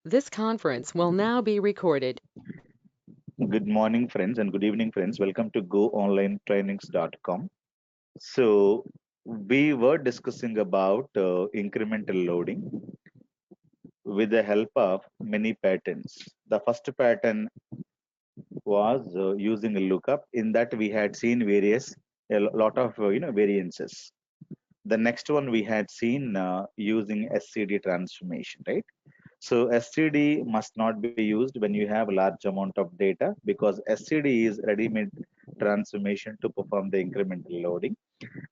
This conference will now be recorded. Good morning, friends, and good evening, friends. Welcome to GoOnlineTrainings.com. So, we were discussing about incremental loading with the help of many patterns. The first pattern was using a lookup. In that, we had seen a lot of variances. The next one we had seen using SCD transformation, right? So SCD must not be used when you have a large amount of data because SCD is ready-made transformation to perform the incremental loading.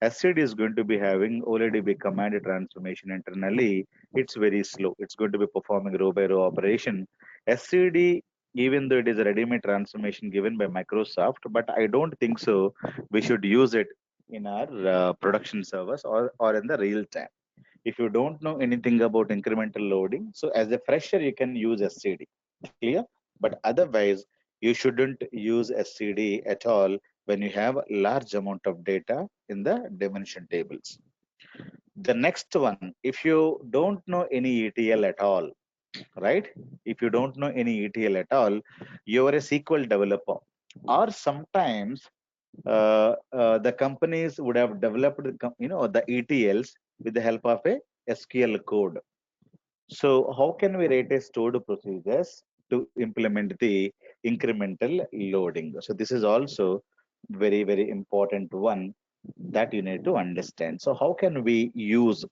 SCD is going to be having already be command transformation internally. It's very slow. It's going to be performing row by row operation. SCD, even though it is a ready-made transformation given by Microsoft, but I don't think so. We should use it in our production servers or in the real time. If you don't know anything about incremental loading, so as a fresher, you can use SCD. Clear? But otherwise, you shouldn't use SCD at all when you have large amount of data in the dimension tables. The next one, if you don't know any ETL at all, right? If you don't know any ETL at all, you are a SQL developer. Or sometimes the companies would have developed, the ETLs with the help of a SQL code. So how can we write a stored procedures to implement the incremental loading? So this is also very, very important one that you need to understand. So how can we use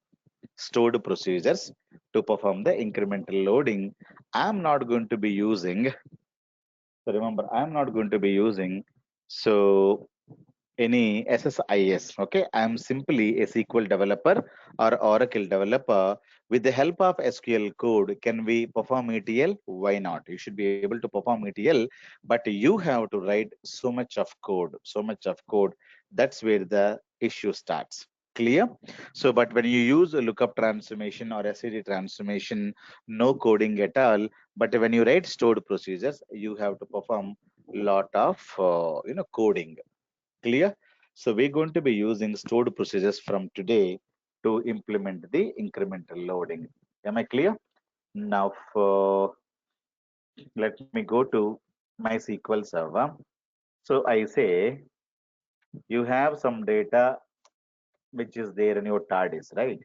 stored procedures to perform the incremental loading? I'm not going to be using, so remember, I'm not going to be using so any SSIS. Okay, I'm simply a SQL developer or Oracle developer. With the help of SQL code, can we perform ETL? Why not? You should be able to perform ETL, but you have to write so much of code, so much of code. That's where the issue starts. Clear? So, but when you use a lookup transformation or SCD transformation, no coding at all. But when you write stored procedures, you have to perform lot of coding. Clear? So we're going to be using stored procedures from today to implement the incremental loading. Am I clear? Now, let me go to my SQL server. So I say you have some data which is there in your TARDIS, right?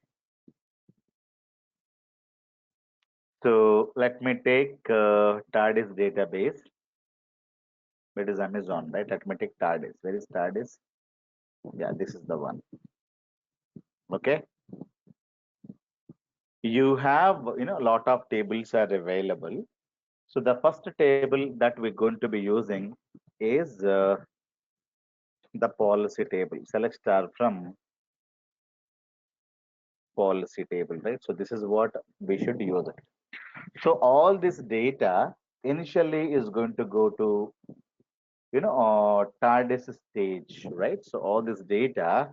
So let me take TARDIS database. It is Amazon, right? Let me take TARDIS. Where is TARDIS? Yeah, this is the one. Okay. You have, a lot of tables are available. So the first table that we're going to be using is the policy table. Select star from policy table, right? So this is what we should use it. So all this data initially is going to go to, TARDIS stage, right? So all this data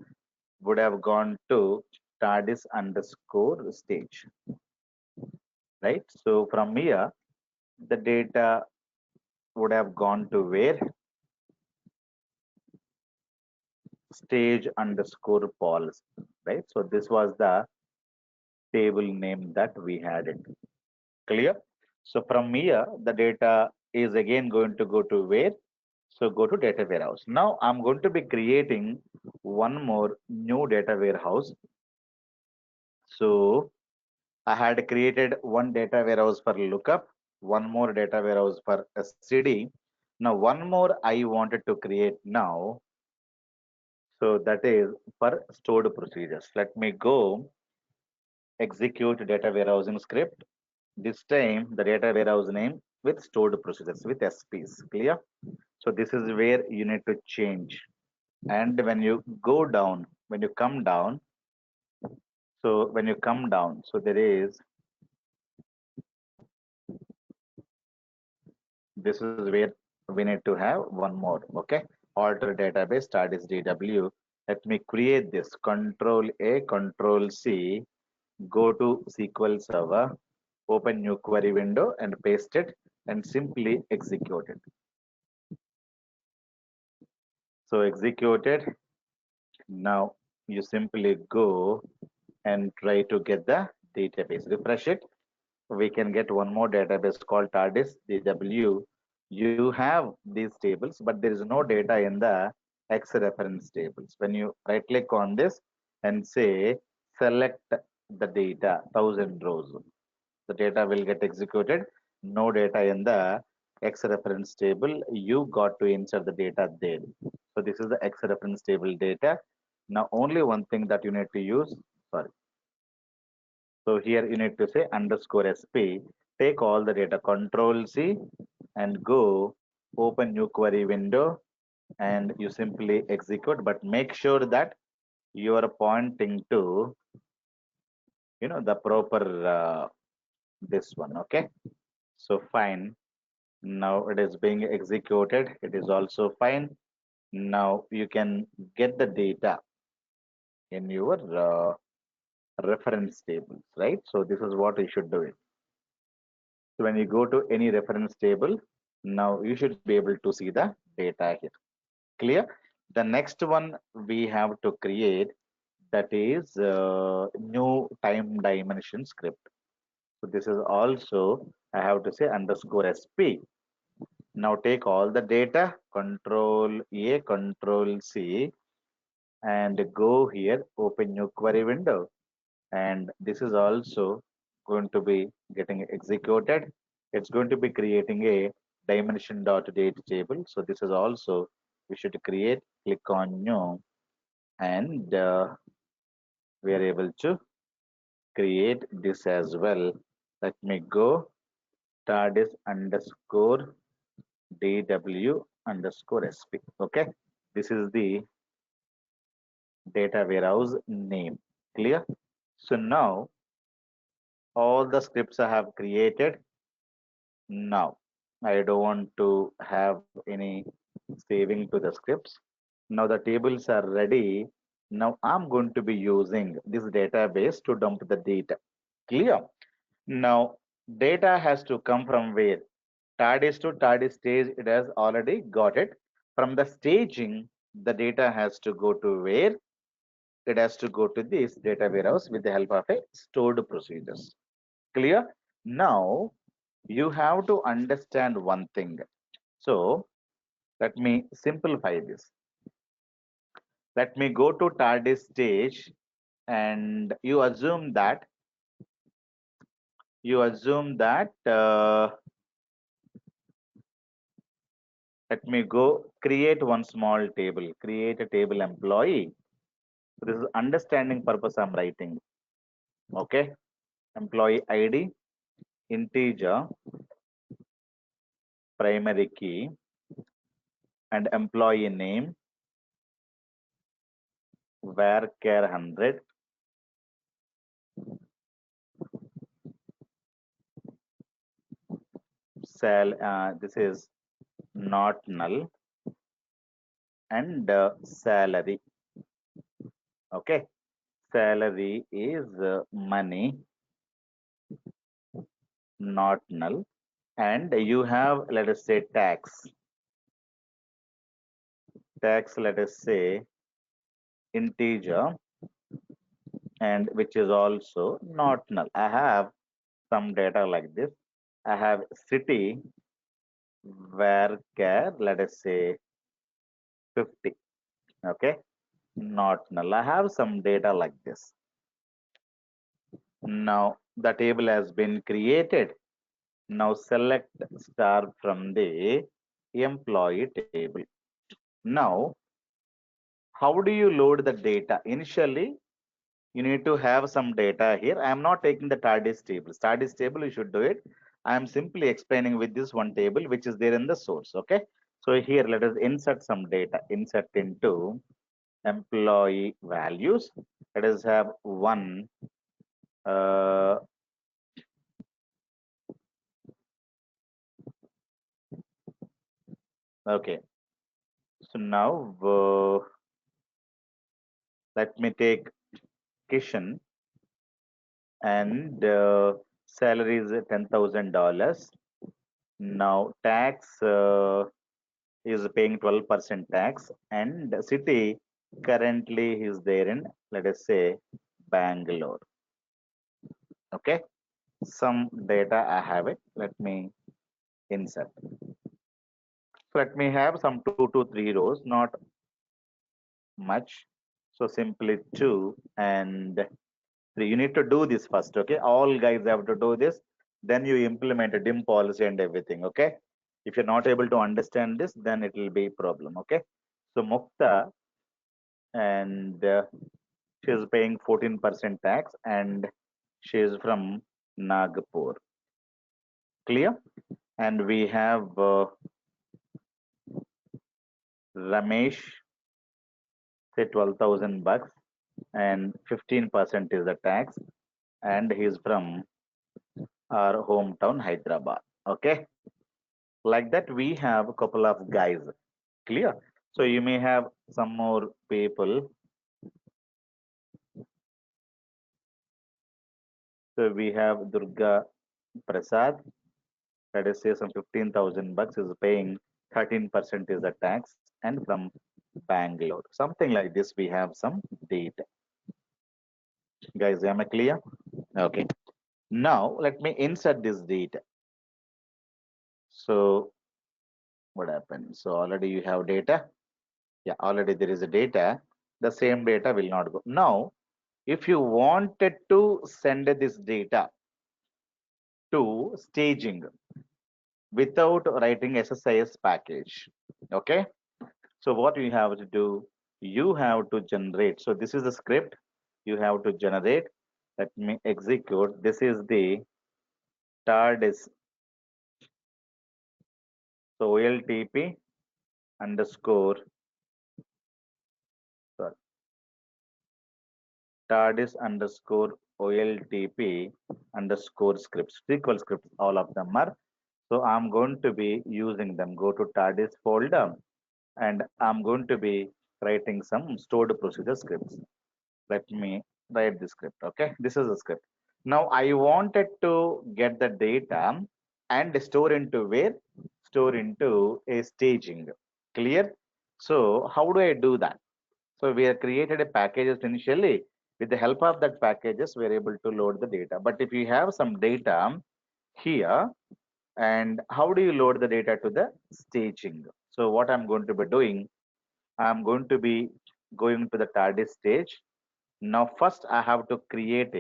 would have gone to TARDIS underscore stage, right? So from here, the data would have gone to where stage underscore policy, right? So this was the table name that we had it. Clear? So from here, the data is again going to go to where? So go to data warehouse. Now I'm going to be creating one more new data warehouse. So I had created one data warehouse for lookup, one more data warehouse for SCD. Now one more I wanted to create now. So that is for stored procedures. Let me go execute data warehousing script. This time the data warehouse name with stored procedures with SPs. Clear? So this is where you need to change. And when you go down, when you come down, so when you come down, so there is, this is where we need to have one more. Okay. Alter database start is DW. Let me create this control A, control C, go to SQL server, open new query window and paste it and simply execute it. So executed. Now you simply go and try to get the database. Refresh it. we can get one more database called TARDIS DW. You have these tables, but there is no data in the X reference tables. When you right click on this and say select the data, 1000 rows, the data will get executed. No data in the X reference table. You got to insert the data there. So this is the X reference table data. Now only one thing that you need to use, sorry. So here you need to say underscore SP, take all the data, control C and go open new query window and you simply execute, but make sure that you are pointing to, the proper, this one. Okay. So fine. Now it is being executed. It is also fine. Now you can get the data in your reference tables, right? So this is what you should do it. So when you go to any reference table, now you should be able to see the data here. Clear? The next one we have to create, that is new time dimension script. So this is also, I have to say underscore SP. Now take all the data, control A, control C, and go here, open new query window. And this is also going to be getting executed. It's going to be creating a dimension.date table. So this is also, we should create, click on new, and we are able to create this as well. Let me go TARDIS underscore DW underscore SP. Okay. This is the data warehouse name. Clear? So now all the scripts I have created. Now I don't want to have any saving to the scripts. Now the tables are ready. Now I'm going to be using this database to dump the data. Clear? Now data has to come from where? TARDIS to TARDIS stage, it has already got it. From the staging, the data has to go to where? It has to go to this data warehouse with the help of a stored procedures. Clear? Now you have to understand one thing. So let me simplify this. Let me go to TARDIS stage and you assume that let me go create one small table, create a table employee. So this is understanding purpose I'm writing. Okay. Employee ID, integer, primary key, and employee name, varchar 100, this is not null, and salary. Okay. Salary is money, not null. And you have, let us say, tax. Tax, let us say, integer, and which is also not null. I have some data like this. I have city, varchar, let us say 50. Okay, not null. I have some data like this. Now the table has been created. Now select star from the employee table. Now, how do you load the data? Initially, you need to have some data here. I am not taking the TARDIS table. TARDIS table, you should do it. I am simply explaining with this one table, which is there in the source. Okay. So here, let us insert some data. Insert into employee values. Let us have one. Okay. So now, let me take Kishan, and salary is $10,000. Now tax is paying 12% tax, and city currently is there in, let us say, Bangalore. Okay. some data I have it. Let me insert. So let me have some 2 to 3 rows, not much. So simply 2 and 3. You need to do this first, okay? All guys have to do this. Then you implement a dim policy and everything, okay? If you're not able to understand this, then it will be a problem, okay? So Mukta, and she is paying 14% tax, and she is from Nagpur. Clear? And we have Ramesh, say 12,000 bucks, and 15% is the tax, and he's from our hometown Hyderabad. Okay, like that we have a couple of guys. Clear? So you may have some more people. So we have Durga Prasad, that is say some 15,000 bucks is paying 13% is the tax, and from Bangalore. Something like this we have some data. Guys, am I clear? Okay. Now let me insert this data. So what happened? So already you have data. Yeah, already there is a data. The same data will not go. Now, if you wanted to send this data to staging without writing SSIS package, okay? So what you have to do, you have to generate. So this is the script you have to generate. Let me execute. This is the TARDIS. So OLTP underscore, sorry, TARDIS underscore OLTP underscore scripts. SQL scripts, all of them are. So I'm going to be using them. Go to TARDIS folder, and I'm going to be writing some stored procedure scripts. Let me write the script. Okay, this is the script. Now I wanted to get the data and store into where? Store into a staging. Clear? So how do I do that? So we have created a packages initially. With the help of that packages, we are able to load the data. But if you have some data here, and how do you load the data to the staging? So what I'm going to be doing, I'm going to be going to the TARDIS stage. Now first I have to create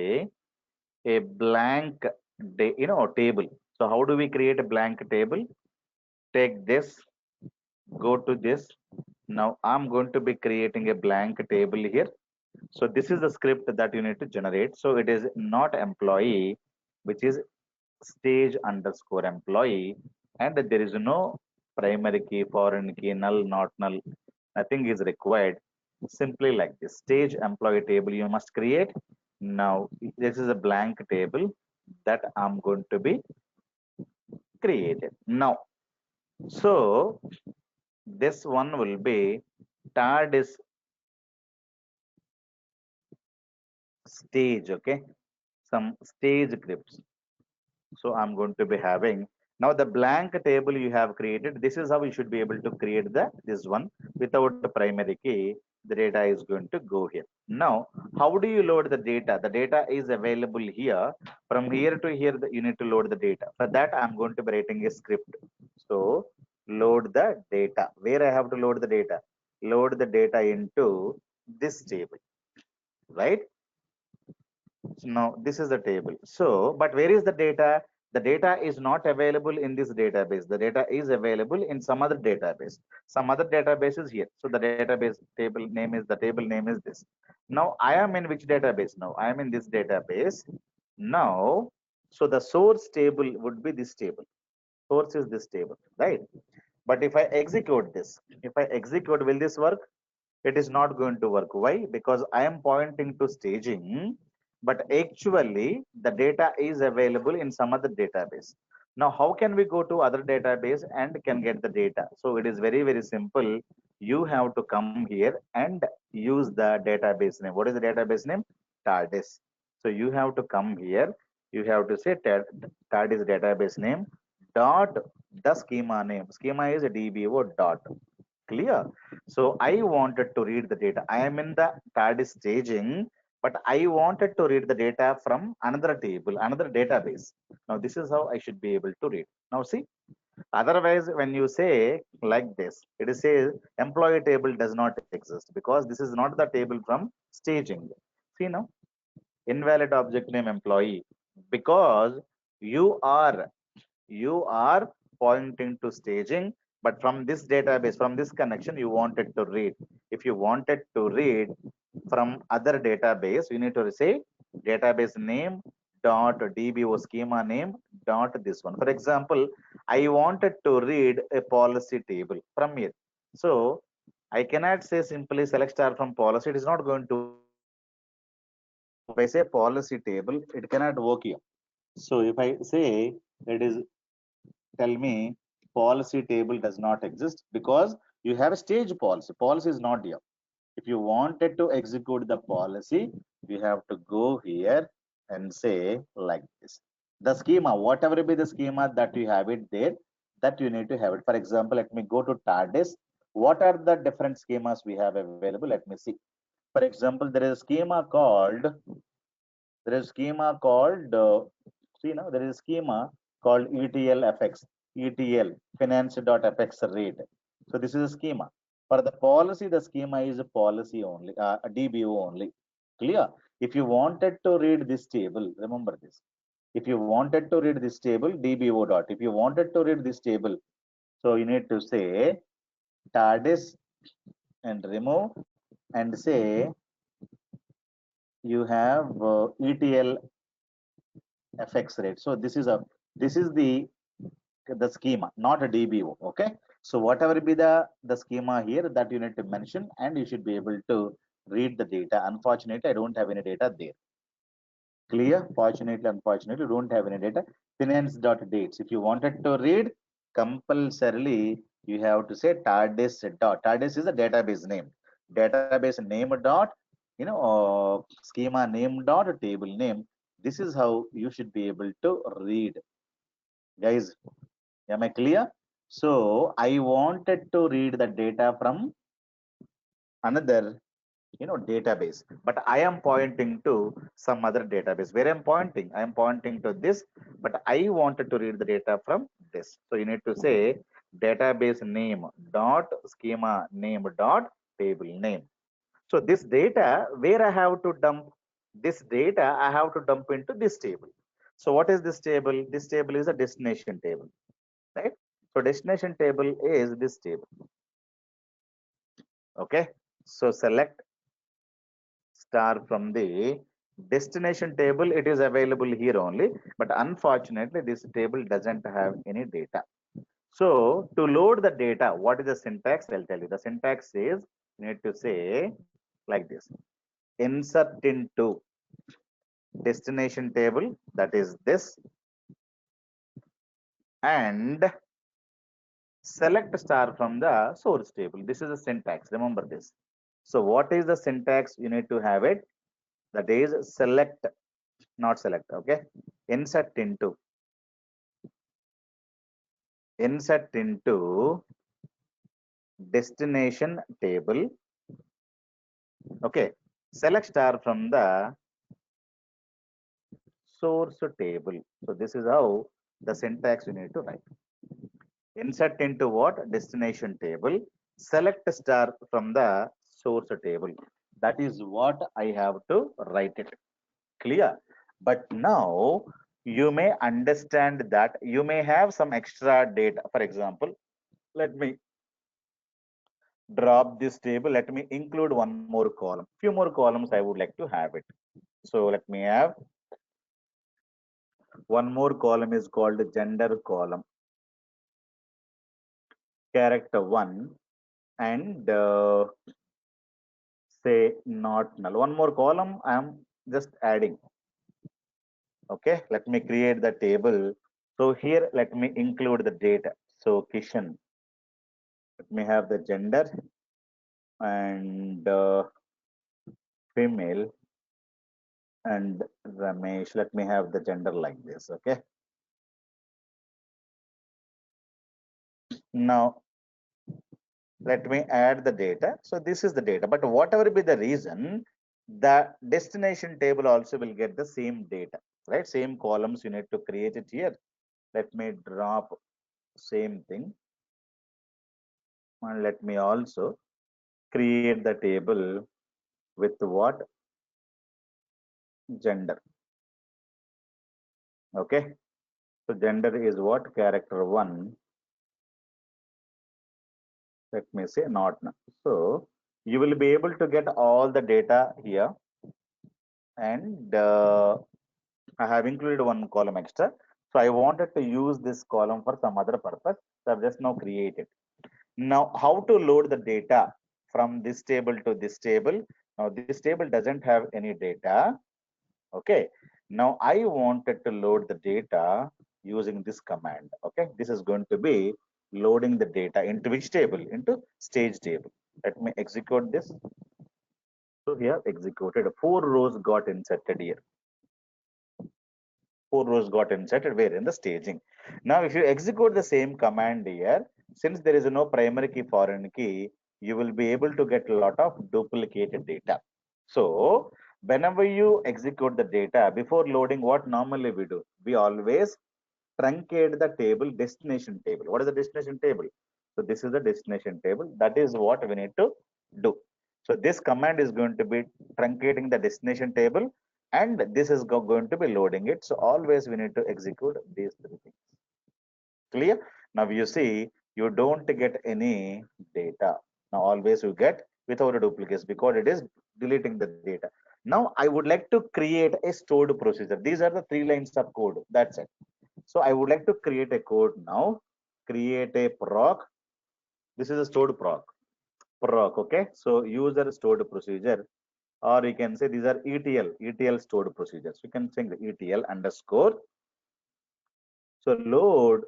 a blank table. So how do we create a blank table? Take this, go to this. Now I'm going to be creating a blank table here. So this is the script that you need to generate. So it is not employee, which is stage underscore employee, and there is no primary key, foreign key, null, not null. Nothing is required. Simply like this stage employee table you must create. Now this is a blank table that I'm going to be created now. So this one will be TARDIS stage. Okay, some stage scripts. So I'm going to be having now the blank table you have created. This is how you should be able to create this one without the primary key. The data is going to go here. Now, how do you load the data? The data is available here. From here to here, you need to load the data. For that, I'm going to be writing a script. So load the data. Where I have to load the data? Load the data into this table, right? So now this is the table. So, but where is the data? The data is not available in this database. The data is available in some other database. Some other database is here. So the database table name is this. Now I am in which database? Now I am in this database. Now, so the source table would be this table. Source is this table, right? But if I execute this, if I execute, will this work? It is not going to work. Why? Because I am pointing to staging, but actually the data is available in some other database. Now, how can we go to other database and can get the data? So it is very, very simple. You have to come here and use the database name. What is the database name? TARDIS. So you have to come here. You have to say TARDIS database name dot the schema name. Schema is a DBO dot. Clear? So I wanted to read the data. I am in the TARDIS staging. but I wanted to read the data from another table, another database. Now this is how I should be able to read. Now see, otherwise when you say like this, it is says employee table does not exist because this is not the table from staging. See now, invalid object name employee, because you are you are pointing to staging, but from this database, from this connection, you wanted to read. If you wanted to read from other database, you need to say database name dot dbo schema name dot this one. For example, I wanted to read a policy table from here. So I cannot say simply select star from policy. It is not going to work. If I say policy table, it cannot work here. So if I say it is, tell me policy table does not exist because you have a stage policy. Policy is not here. If you wanted to execute the policy, you have to go here and say like this. The schema, whatever be the schema that you have it there, that you need to have it. For example, let me go to TARDIS. What are the different schemas we have available? Let me see. For example, there is a schema called there is schema called see now there is a schema called ETL-FX, ETL finance.fx rate. So this is a schema. For the policy, the schema is a policy only, a DBO only. Clear? If you wanted to read this table, remember this. If you wanted to read this table, DBO dot. If you wanted to read this table, so you need to say TARDIS and remove and say you have ETL FX rate. So this is the schema, not a DBO. Okay. So whatever be the schema here that you need to mention, and you should be able to read the data. Unfortunately, I don't have any data there. Clear? Fortunately, unfortunately, don't have any data. Finance dot dates. If you wanted to read, compulsorily you have to say TARDIS dot. TARDIS is a database name. Database name dot, schema name dot table name. This is how you should be able to read. Guys, am I clear? So I wanted to read the data from another database, but I am pointing to some other database. Where I'm pointing to this, but I wanted to read the data from this. So you need to say database name dot schema name dot table name. So this data, where I have to dump this data, I have to dump into this table. So what is this table? This table is a destination table, right? So destination table is this table. Okay, so select star from the destination table. It is available here only, but unfortunately this table doesn't have any data. So to load the data, what is the syntax? I'll tell you. The syntax is, you need to say like this: insert into destination table, that is this, and select star from the source table. This is the syntax, remember this. So what is the syntax? You need to have it, that is select, not select, okay, insert into, insert into destination table. Okay, select star from the source table. So this is how the syntax you need to write. Insert into what? Destination table. Select star from the source table. That is what I have to write it. Clear? But now you may understand that you may have some extra data. For example, let me drop this table. Let me include one more column. Few more columns I would like to have it. So let me have one more column is called gender column, character one, and say not null. One more column I am just adding. Okay, let me create the table. So here let me include the data. So Kishan, let me have the gender and female, and Ramesh, let me have the gender like this. Okay, now let me add the data. So this is the data, but whatever be the reason, The destination table also will get the same data, right? Same columns you need to create it here. Let me drop same thing, and let me also create the table with what? Gender. Okay. So gender is what? Character 1. Let me say not now. So you will be able to get all the data here, and I have included one column extra. So I wanted to use this column for some other purpose. So I've just now created. Now, how to load the data from this table to this table? Now, this table doesn't have any data. Okay. Now, I wanted to load the data using this command. Okay. This is going to be loading the data into which table? Into stage table. Let me execute this. So here executed. 4 rows got inserted here. 4 rows got inserted where? In the staging. Now, if you execute the same command here, since there is no primary key, foreign key, you will be able to get a lot of duplicated data. So, whenever you execute the data, before loading, what normally we do? We always truncate the table, destination table. What is the destination table? So, this is the destination table. That is what we need to do. So, this command is going to be truncating the destination table, and this is going to be loading it. So, always we need to execute these 3 things. Clear? Now you see, you don't get any data. Now always you get without a duplicates because it is deleting the data. Now I would like to create a stored procedure. These are the 3 lines of code. That's it. So I would like to create a code now. Create a proc. This is a stored proc. Proc. Okay. So user stored procedure, or you can say these are ETL stored procedures. You can say the ETL underscore. So load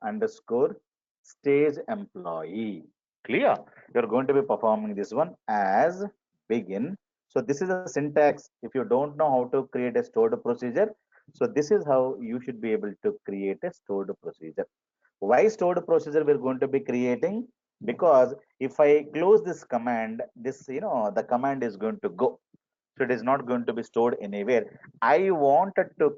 underscore stage employee. Clear? You're going to be performing this one as begin. So this is a syntax. If you don't know how to create a stored procedure, so this is how you should be able to create a stored procedure. Why stored procedure we're going to be creating? Because if I close this command, this, the command is going to go. So it is not going to be stored anywhere. I wanted to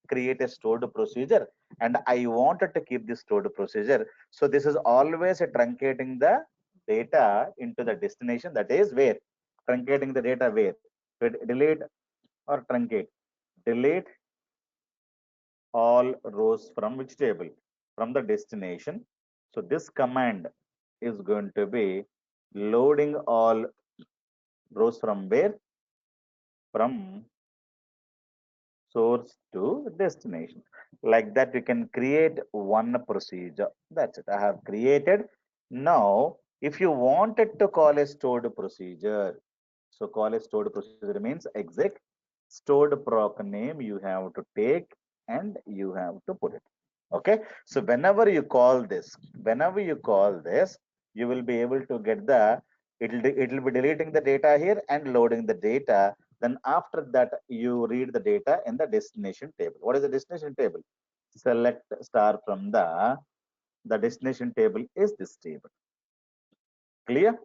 create a stored procedure, and I wanted to keep this stored procedure. So this is always a truncating the data into the destination, that is where? Truncating the data where? So delete or truncate. Delete all rows from which table? From the destination. So this command is going to be loading all rows from where? From source to destination. Like that, we can create one procedure. That's it. I have created. Now, if you wanted to call a stored procedure, so call a stored procedure means exec stored proc name you have to take and you have to put it. Okay. So whenever you call this, you will be able to get the, it'll be deleting the data here and loading the data. Then after that, you read the data in the destination table. What is the destination table? Select star from the destination table is this table. Clear?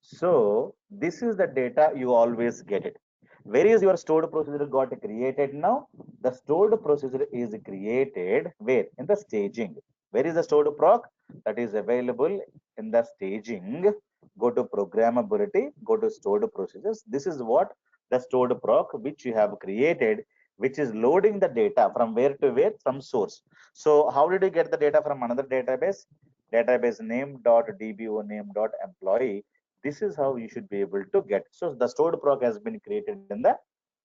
So this is the data you always get it. Where is your stored procedure got created now? The stored procedure is created where? In the staging. Where is the stored proc? That is available in the staging. Go to programmability, go to stored procedures. This is what the stored proc which you have created, which is loading the data from where to where? From source. So how did you get the data from another database? Database name.dbo name.employee. This is how you should be able to get. So the stored proc has been created in the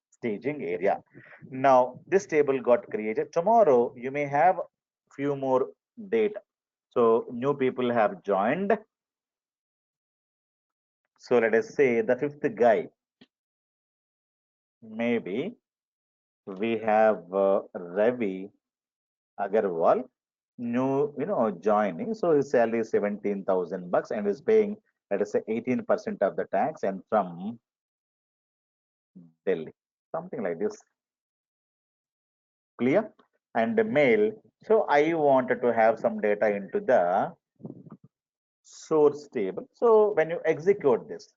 staging area. Now this table got created. Tomorrow you may have few more data. So new people have joined. So let us say the fifth guy. Maybe we have Ravi Agarwal, new, joining. So his salary is 17,000 bucks and is paying, let us say, 18% of the tax and from Delhi, something like this. Clear? And the mail. So I wanted to have some data into the source table. So when you execute this,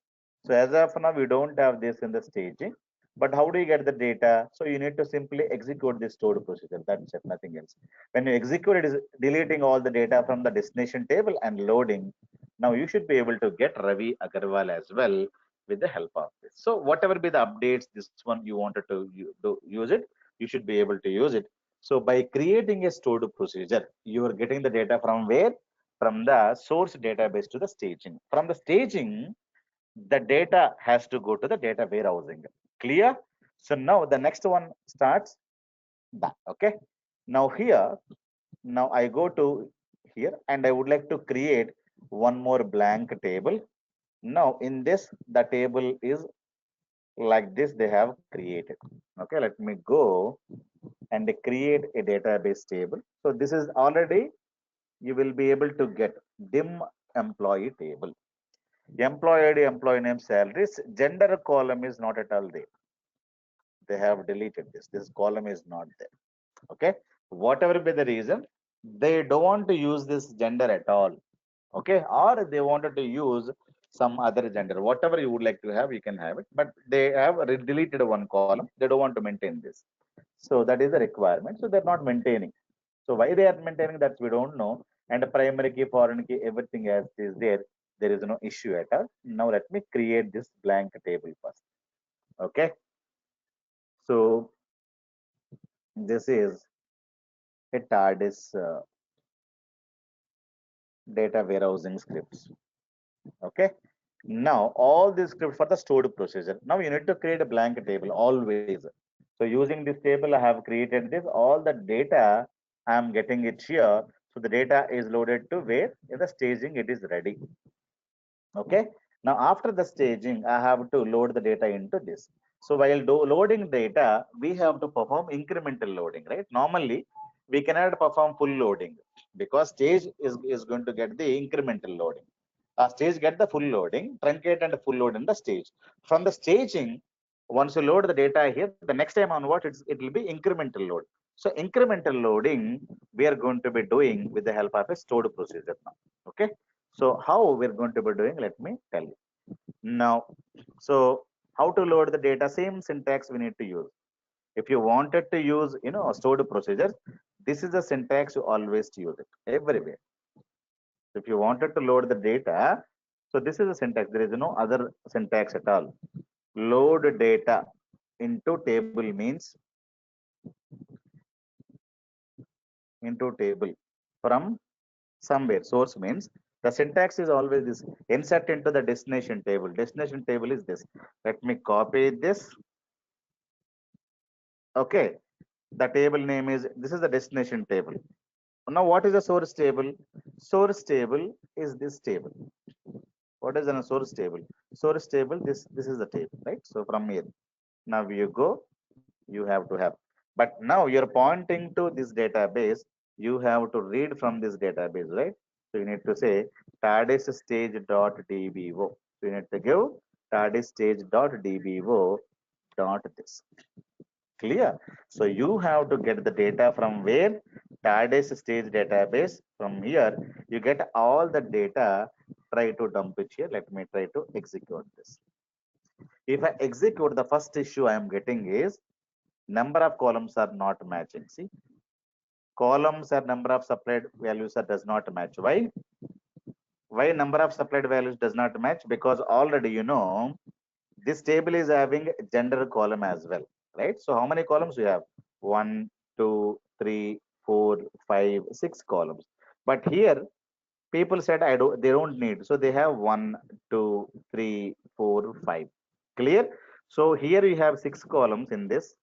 So as of now, we don't have this in the staging. But how do you get the data? So you need to simply execute this stored procedure. That's it, nothing else. When you execute it, is deleting all the data from the destination table and loading. Now you should be able to get Ravi Agarwal as well with the help of this. So whatever be the updates, this one you wanted to use it, you should be able to use it. So by creating a stored procedure, you are getting the data from where? From the source database to the staging. From the staging, the data has to go to the data warehousing. Clear? So now the next one starts that. Okay. Now here, now I go to here and I would like to create one more blank table. Now in this, the table is like this they have created. Okay, let me go and create a database table. So this is already, you will be able to get dim employee table. Employee ID, employee name, salaries, gender column is not at all there. They have deleted this. This column is not there. Okay. Whatever be the reason, they don't want to use this gender at all. Okay. Or they wanted to use some other gender. Whatever you would like to have, you can have it. But they have deleted one column. They don't want to maintain this. So that is the requirement. So they're not maintaining. So why they are maintaining that we don't know. And the primary key, foreign key, everything else is there. There is no issue at all. Now let me create this blank table first. Okay. So this is a TARDIS data warehousing scripts. Okay. Now all these scripts for the stored procedure. Now you need to create a blank table always. So using this table, I have created this. All the data I am getting it here. So the data is loaded to where? In the staging, it is ready. Okay. Now after the staging, I have to load the data into this. So while loading data, we have to perform incremental loading, right? Normally we cannot perform full loading because stage is going to get the incremental loading. Stage get the full loading, truncate and full load in the stage. From the staging, once you load the data here, the next time onward, it will be incremental load. So incremental loading, we are going to be doing with the help of a stored procedure now. Okay. So how we're going to be doing, let me tell you. Now, so how to load the data, same syntax we need to use. If you wanted to use, stored procedures, this is the syntax you always use it everywhere. If you wanted to load the data, so this is the syntax. There is no other syntax at all. Load data into table means into table from somewhere. Source means the syntax is always this, insert into the destination table. Destination table is this. Let me copy this. Okay. The table name is, this is the destination table. Now what is the source table? Source table is this table. What is a source table? Source table, this is the table, right? So from here, now you go, you have to have. But now you're pointing to this database, you have to read from this database, right? So you need to say TARDIS stage.dbo. So you need to give TARDIS stage.dbo dot this. Clear? So you have to get the data from where? TARDIS stage database. From here, you get all the data. Try to dump it here. Let me try to execute this. If I execute, the first issue I am getting is number of columns are not matching. See, columns or number of supplied values are does not match. Why? Why number of supplied values does not match? Because already this table is having gender column as well, right? So how many columns you have? 1, 2, 3, 4, 5, 6 columns. But here people said they don't need. So they have 1, 2, 3, 4, 5. Clear? So here you have 6 columns in this.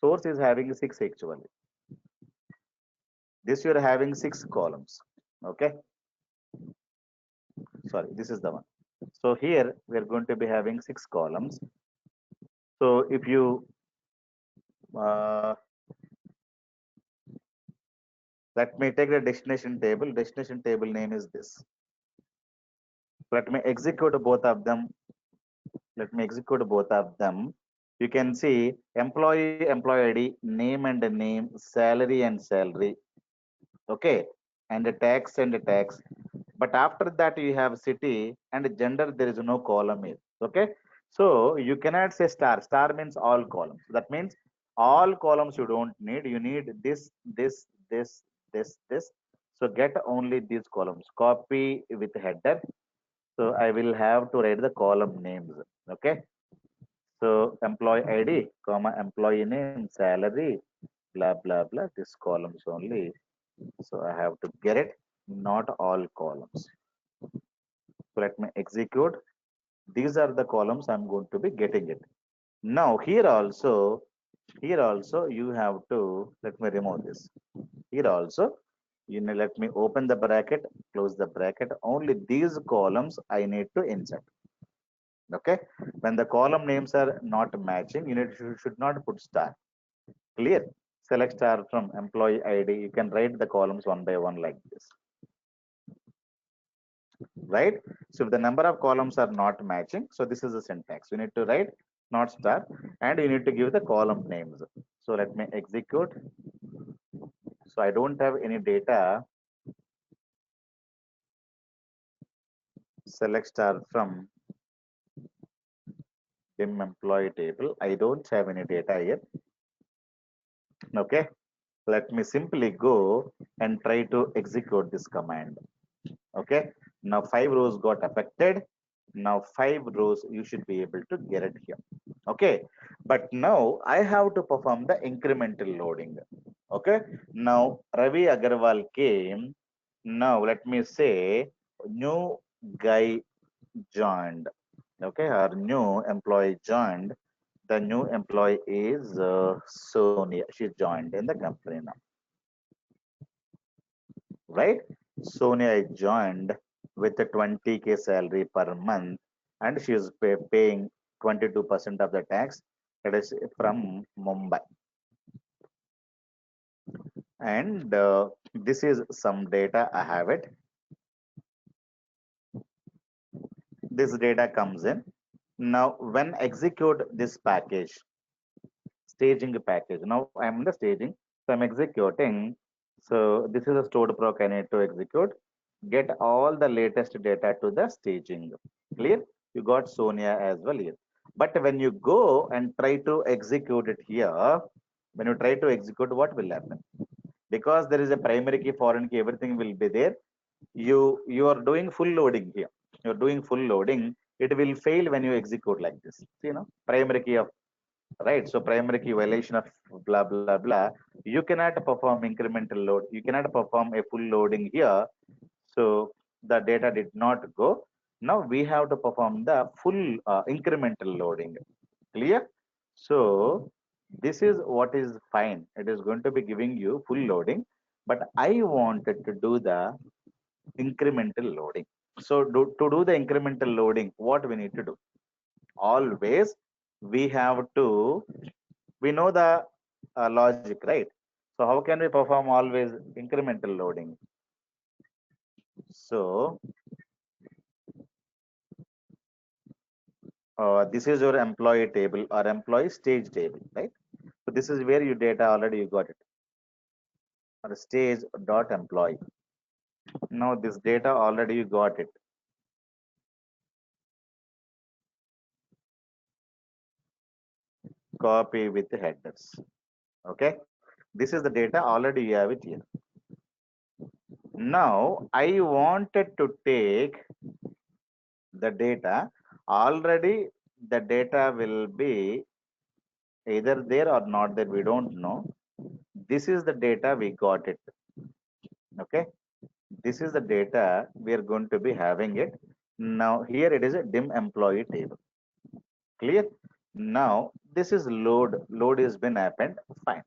Source is having 6 actually. This you are having 6 columns. Okay. Sorry, this is the one. So here we are going to be having 6 columns. So if you uh, let me take the destination table. Destination table name is this. Let me execute both of them. Let me execute both of them. You can see employee, employee ID, name and name, salary and salary. Okay. And the tax and the tax. But after that you have city and gender, there is no column here. Okay. So you cannot say star. Star means all columns. That means all columns you don't need. You need this. So get only these columns. Copy with header. So I will have to write the column names. Okay. So employee ID, comma employee name, salary, blah blah blah. This columns only. So I have to get it, not all columns. So let me execute. These are the columns I'm going to be getting it. Now here also you have to, let me remove this. Here also, let me open the bracket, close the bracket. Only these columns I need to insert. Okay. When the column names are not matching, should not put star. Clear? Select star from employee ID. You can write the columns one by one like this. Right? So if the number of columns are not matching, so this is the syntax. You need to write not star and you need to give the column names. So let me execute. So I don't have any data. Select star from dim employee table. I don't have any data here. Okay. Let me simply go and try to execute this command. Okay. Now 5 rows got affected. Now 5 rows you should be able to get it here. Okay. But now I have to perform the incremental loading. Okay. Now Ravi Agarwal came. Now let me say new guy joined. Okay. Our new employee joined. The new employee is Sonia. She joined in the company now. Right? Sonia joined with a 20K salary per month and she is paying 22% of the tax. That is from Mumbai. And this is some data. I have it. This data comes in. Now, when execute this package, staging package. Now I'm in the staging. So I'm executing. So this is a stored proc I need to execute. Get all the latest data to the staging. Clear? You got Sonia as well here. But when you go and try to execute it here, when you try to execute, what will happen? Because there is a primary key, foreign key, everything will be there. You are doing full loading here. You're doing full loading. It will fail when you execute like this. Primary key of right. So primary key violation of blah blah blah. You cannot perform incremental load. You cannot perform a full loading here. So the data did not go. Now we have to perform the full incremental loading. Clear? So this is what is fine. It is going to be giving you full loading, but I wanted to do the incremental loading. So to do the incremental loading, what we need to do? Always we have to, we know the logic, right? So how can we perform always incremental loading? So this is your employee table or employee stage table, right? So this is where your data already you got it. Or stage dot employee. Now this data already you got it. Copy with the headers. Okay. This is the data already you have it here. Now I wanted to take the data already. The data will be either there or not there, we don't know. This is the data we got it. Okay, this is the data we are going to be having it. Now here it is a dim employee table. Clear? Now this is load is been happened, fine.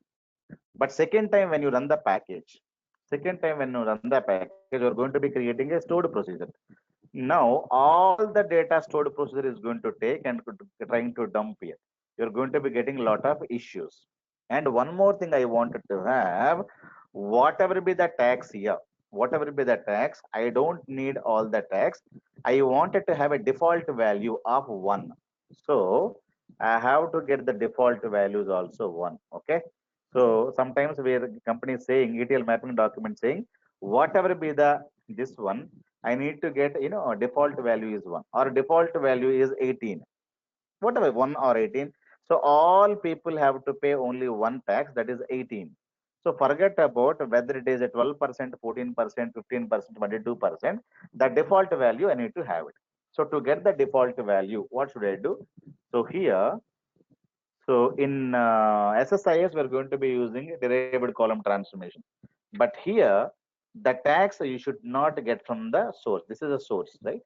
But second time when you run the package, you're going to be creating a stored procedure. Now all the data stored procedure is going to take and trying to dump here. You're going to be getting a lot of issues. And one more thing I wanted to have, whatever be the tax here, whatever be the tax, I don't need all the tax. I wanted to have a default value of 1. So I have to get the default values also 1. Okay. So sometimes where company is saying ETL mapping document saying whatever be the this one, I need to get, default value is 1 or default value is 18, whatever, 1 or 18. So all people have to pay only one tax, that is 18. So forget about whether it is a 12%, 14%, 15%, 22%. The default value, I need to have it. So to get the default value, what should I do? So here, so in SSIS, we're going to be using derived column transformation. But here, the tax you should not get from the source. This is a source, right?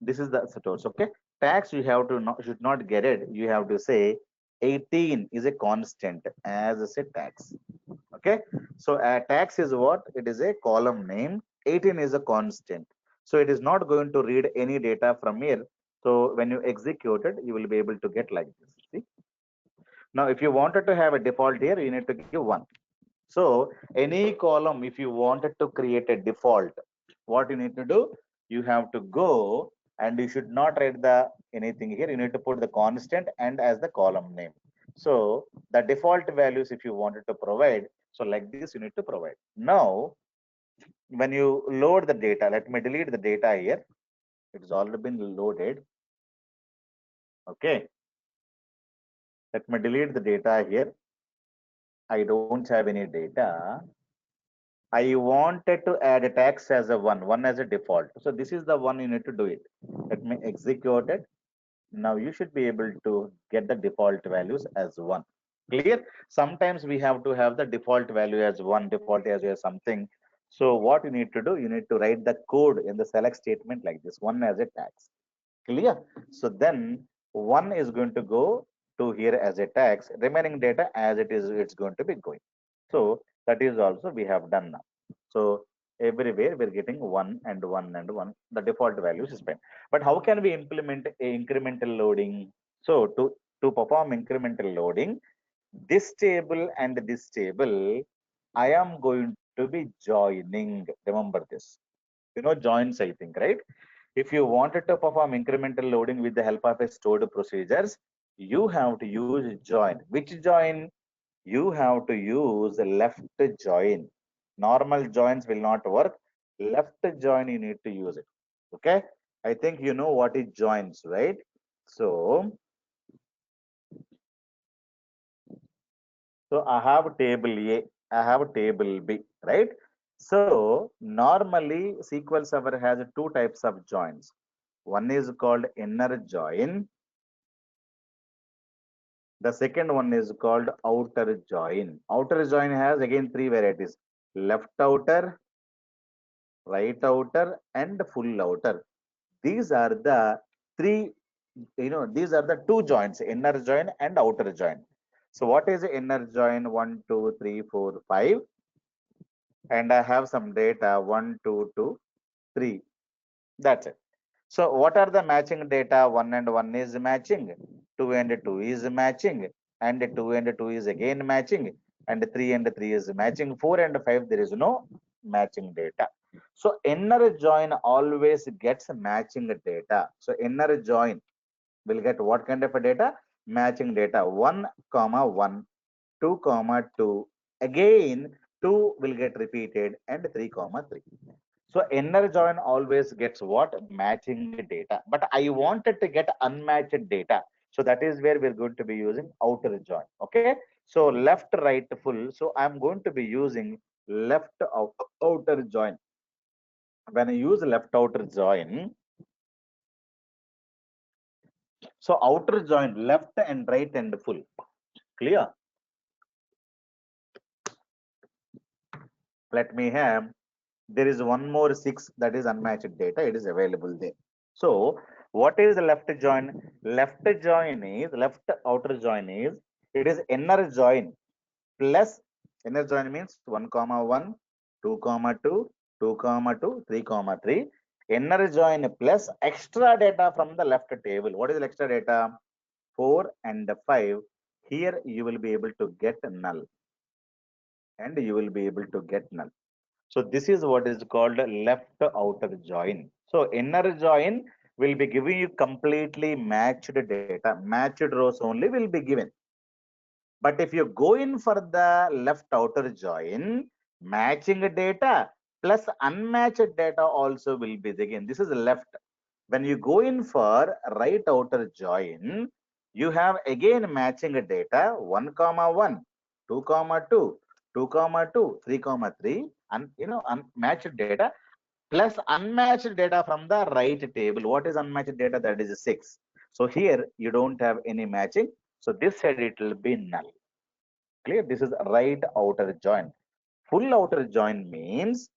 This is the source, okay? Tax you have to not, should not get it. You have to say 18 is a constant as a tax. Okay, so tax is what? It is a column name. 18 is a constant. So it is not going to read any data from here. So when you execute it, you will be able to get like this. See? Now, if you wanted to have a default here, you need to give 1. So any column, if you wanted to create a default, what you need to do? You have to go and you should not write the anything here. You need to put the constant and as the column name. So the default values, if you wanted to provide, so like this, you need to provide. Now, when you load the data, let me delete the data here. It's already been loaded. Okay. Let me delete the data here. I don't have any data. I wanted to add a tax as a one as a default. So this is the one you need to do it. Let me execute it. Now you should be able to get the default values as 1. Clear? Sometimes we have to have the default value as 1, default as something. So what you need to do, you need to write the code in the select statement like this, 1 as a tax. Clear? So then 1 is going to go to here as a tax, remaining data as it is, it's going to be going. So that is also we have done now. So everywhere we're getting 1 and 1 and 1. The default value is spent. But how can we implement a incremental loading? So to perform incremental loading, this table and this table, I am going to be joining. Remember this. Joins, I think, right? If you wanted to perform incremental loading with the help of a stored procedures, you have to use join. Which join? You have to use left join. Normal joins will not work. Left join, you need to use it. Okay. I think you know what is joins, right? So, I have table A, I have table B, right? So normally SQL Server has two types of joins. One is called inner join. The second one is called outer join. Outer join has again three varieties: left outer, right outer, and full outer. These are the three, these are the two joins: inner join and outer join. So what is the inner join? 1, 2, 3, 4, 5. And I have some data 1, 2, 2, 3. That's it. So what are the matching data? 1 and 1 is matching, 2 and 2 is matching, and 2 and 2 is again matching, and 3 and 3 is matching, 4 and 5 there is no matching data. So inner join always gets matching data. So inner join will get what kind of a data? Matching data 1 comma 1, 2 comma 2, again 2 will get repeated, and 3 comma 3. So inner join always gets what? Matching data. But I wanted to get unmatched data. So that is where we're going to be using outer join. Okay. So left, right, full. So I'm going to be using left outer join. When I use left outer join, so outer join left and right and full. Clear? Let me have, there is one more 6 that is unmatched data. It is available there. So what is left join? Left join is, left outer join is, it is inner join plus, inner join means 1 comma 1, 2 comma 2, 2 comma 2, 3 comma 3. Inner join plus extra data from the left table. What is extra data? 4 and 5. Here you will be able to get null, and you will be able to get null. So this is what is called left outer join. So inner join will be giving you completely matched data. Matched rows only will be given. But if you go in for the left outer join, matching data, plus unmatched data also will be there. Again, this is left. When you go in for right outer join, you have again matching data 1 comma 1, 2 comma 2, 2 comma 2, 3 comma 3, and unmatched data plus unmatched data from the right table. What is unmatched data? That is 6. So here you don't have any matching. So this side it will be null. Clear? This is right outer join. Full outer join means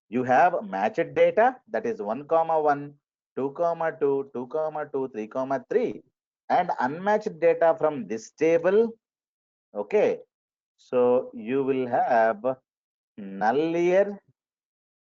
you have matched data, that is 1 comma 1, 2 comma 2, 2 comma 2, 3 comma 3, and unmatched data from this table. Okay, so you will have null here,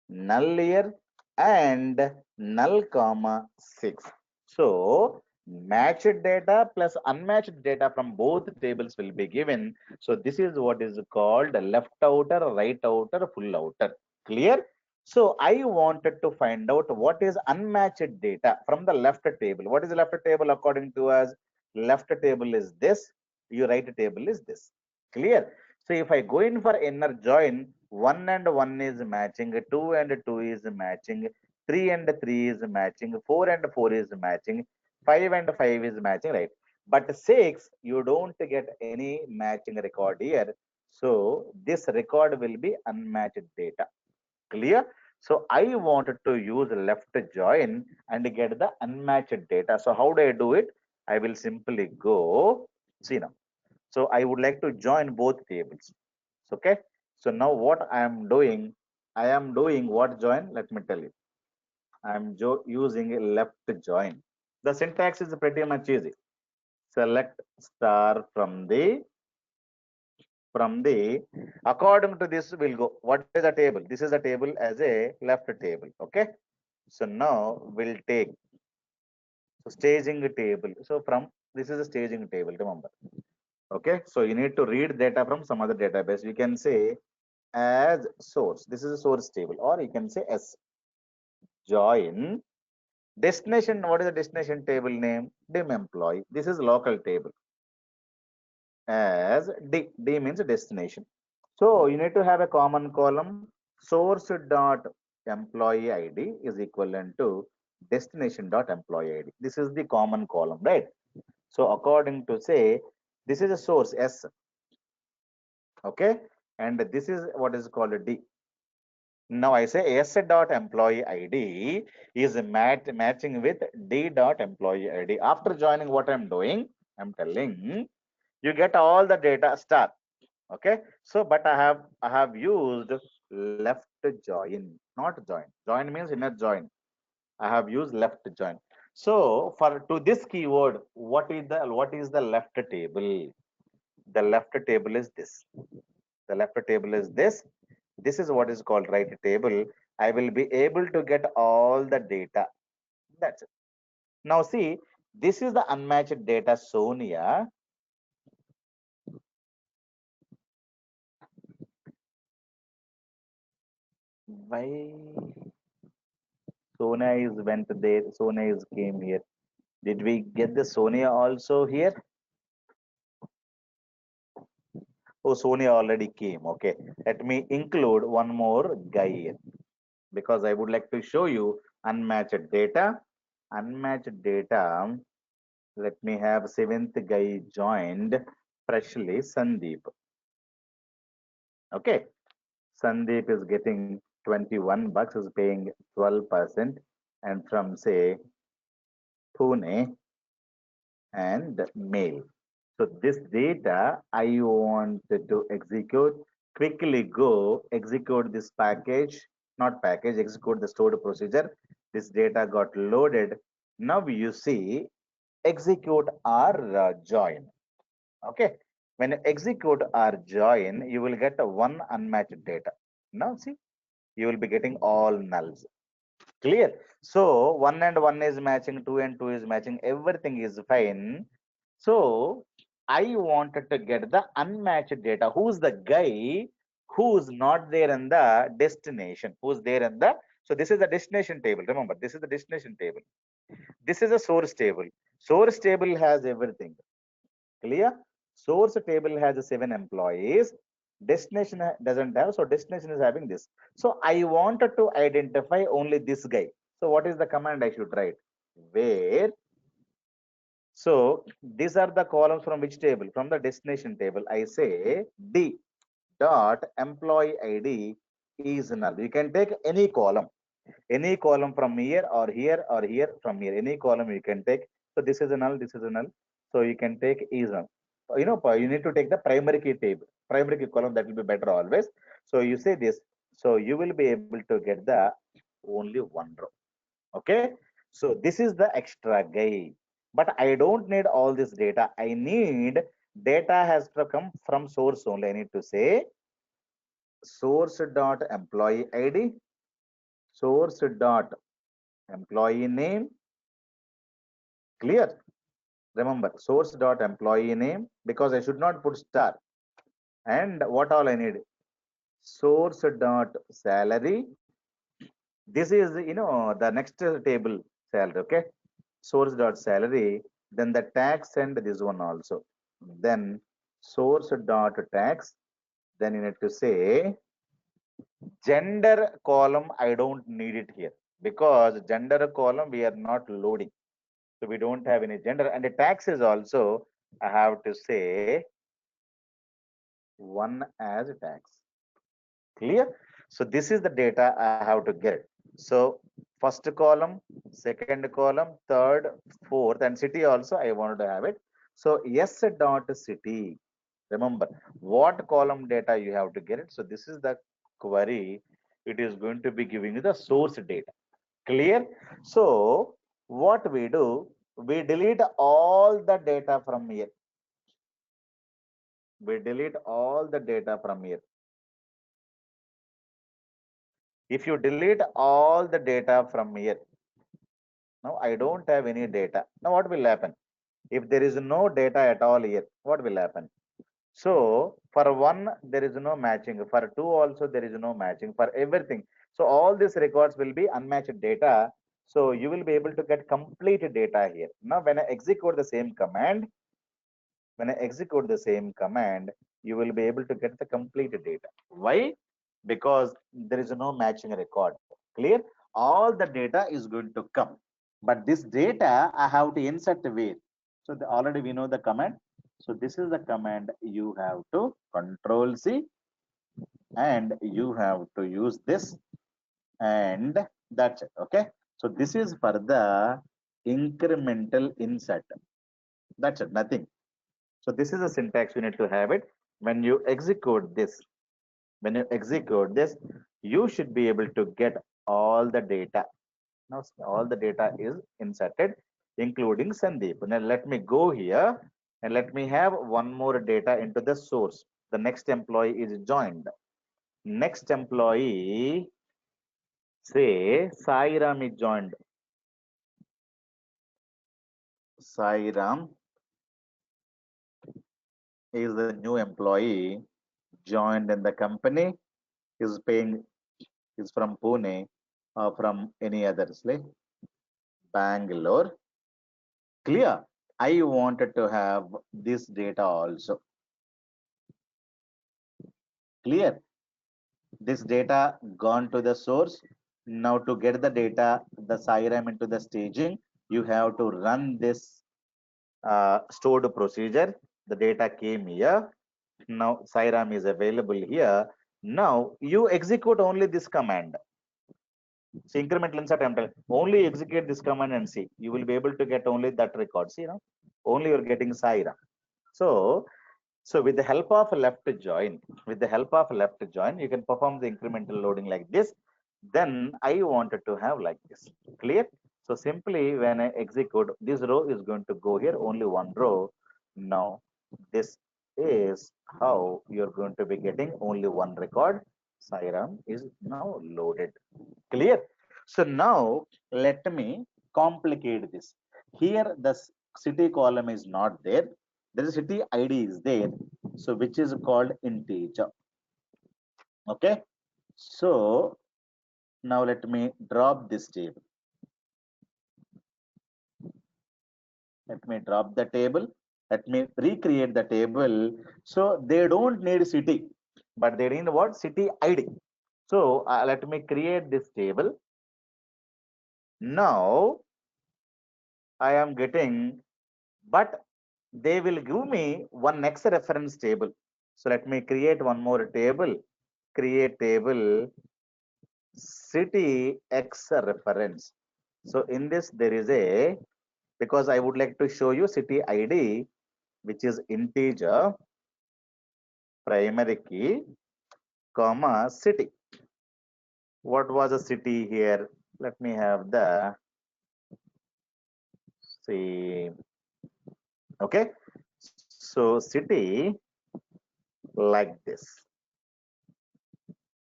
null here, and null comma 6. So matched data plus unmatched data from both tables will be given. So this is what is called left outer, right outer, full outer. Clear? So I wanted to find out what is unmatched data from the left table. What is the left table according to us? Left table is this, your right table is this. Clear? So if I go in for inner join, 1 and 1 is matching, 2 and 2 is matching, 3 and 3 is matching, 4 and 4 is matching, 5 and 5 is matching, right? But 6, you don't get any matching record here. So this record will be unmatched data. Clear? So I wanted to use left join and get the unmatched data. So how do I do it? I will simply go, see now. So I would like to join both tables. Okay. So now what I am doing what join? Let me tell you. I am using a left join. The syntax is pretty much easy. Select star from the according to this we'll go. What is the table? This is the table as a left table. Okay. So now we'll take staging table. So from this is a staging table. Remember. Okay. So you need to read data from some other database. You can say as source. This is a source table, or you can say S join destination. What is the destination table name? Dim employee. This is local table as D. D means destination. So you need to have a common column. Source dot employee ID is equivalent to destination dot employee ID. This is the common column, right? So according to say, this is a source S. Okay, and this is what is called a D. Now I say S dot employee ID is matching with D dot employee ID. After joining, what I'm doing, I'm telling you get all the data star. Okay. So, but I have used left join, not join. Join means inner join. I have used left join. So for to this keyword, what is the left table? The left table is this. The left table is this. This is what is called right table. I will be able to get all the data. That's it. Now see, this is the unmatched data Sonia. Why Sonia is went there? Sonia is came here. Did we get the Sonia also here? Oh, Sonia already came. Okay. Let me include one more guy here because I would like to show you unmatched data. Unmatched data. Let me have seventh guy joined freshly, Sandeep. Okay. Sandeep is getting 21 bucks, is paying 12%, and from say Pune and mail. So this data I wanted to execute. Quickly go execute this package, not package, execute the stored procedure. This data got loaded. Now you see execute or join. Okay. When you execute or join, you will get a one unmatched data. Now see, you will be getting all nulls. Clear? So 1 and 1 is matching, 2 and 2 is matching, everything is fine. So I wanted to get the unmatched data. Who's the guy who's not there in the destination? Who's there in the, so this is the destination table. Remember, this is the destination table. This is a source table. Source table has everything. Clear? Source table has 7 employees. Destination doesn't have, so destination is having this. So I wanted to identify only this guy. So what is the command I should write? Where, so these are the columns from which table? From the destination table. I say D dot employee ID is null. You can take any column from here or here or here from here. Any column you can take. So this is a null, this is a null. So you can take is null. You need to take the primary key table, primary key column, that will be better always. So you say this. So you will be able to get the only one row. Okay. So this is the extra guy. But I don't need all this data. I need data has to come from source only. I need to say source dot employee ID, source dot employee name. Clear? Remember, source dot employee name, because I should not put star. And what all I need? Source dot salary. This is, the next table salary. Okay. Source dot salary. Then the tax and this one also. Then source dot tax. Then you need to say gender column. I don't need it here because gender column we are not loading. So we don't have any gender, and the taxes also I have to say one as tax. Clear? So this is the data I have to get. So first column, second column, third, fourth, and city also I wanted to have it. So S dot city. Remember what column data you have to get it. So this is the query. It is going to be giving you the source data. Clear? So what we do, we delete all the data from here. We delete all the data from here. If you delete all the data from here, now I don't have any data. Now what will happen? If there is no data at all here, what will happen? So for one, there is no matching. For two also, there is no matching for everything. So all these records will be unmatched data. So you will be able to get complete data here. Now when I execute the same command, you will be able to get the complete data. Why? Because there is no matching record. Clear? All the data is going to come. But this data I have to insert where? So already we know the command. So this is the command you have to control C and you have to use this, and that's it. Okay. So this is for the incremental insert. That's it, nothing. So this is the syntax you need to have it. When you execute this, you should be able to get all the data. Now all the data is inserted, including Sandeep. Now let me go here and let me have one more data into the source. The next employee is joined. Next employee, say Sairam is joined. Sairam is the new employee joined in the company. Is paying, is from Pune or from any others like Bangalore. Clear? I wanted to have this data also. Clear? This data gone to the source. Now to get the data, the Sairam into the staging, you have to run this stored procedure. The data came here. Now Sairam is available here. Now you execute only this command. So incremental insert only execute this command and see. You will be able to get only that record. See, only you're getting Sairam. So with the help of left join, you can perform the incremental loading like this. Then I wanted to have like this. Clear? So simply when I execute, this row is going to go here, only one row. Now this is how you're going to be getting only one record. Sairam is now loaded. Clear? So now let me complicate this. Here the city column is not there. There is city ID is there. So which is called integer. Okay. So now let me drop this table. Let me drop the table. Let me recreate the table. So they don't need city. but they need what? City ID. So let me create this table. Now I am getting, but they will give me one next reference table. So let me create one more table. Create table city X reference. So in this there is a, because I would like to show you city ID, which is integer primary key, comma city. What was the city here? Let me have the, see, okay. So city like this.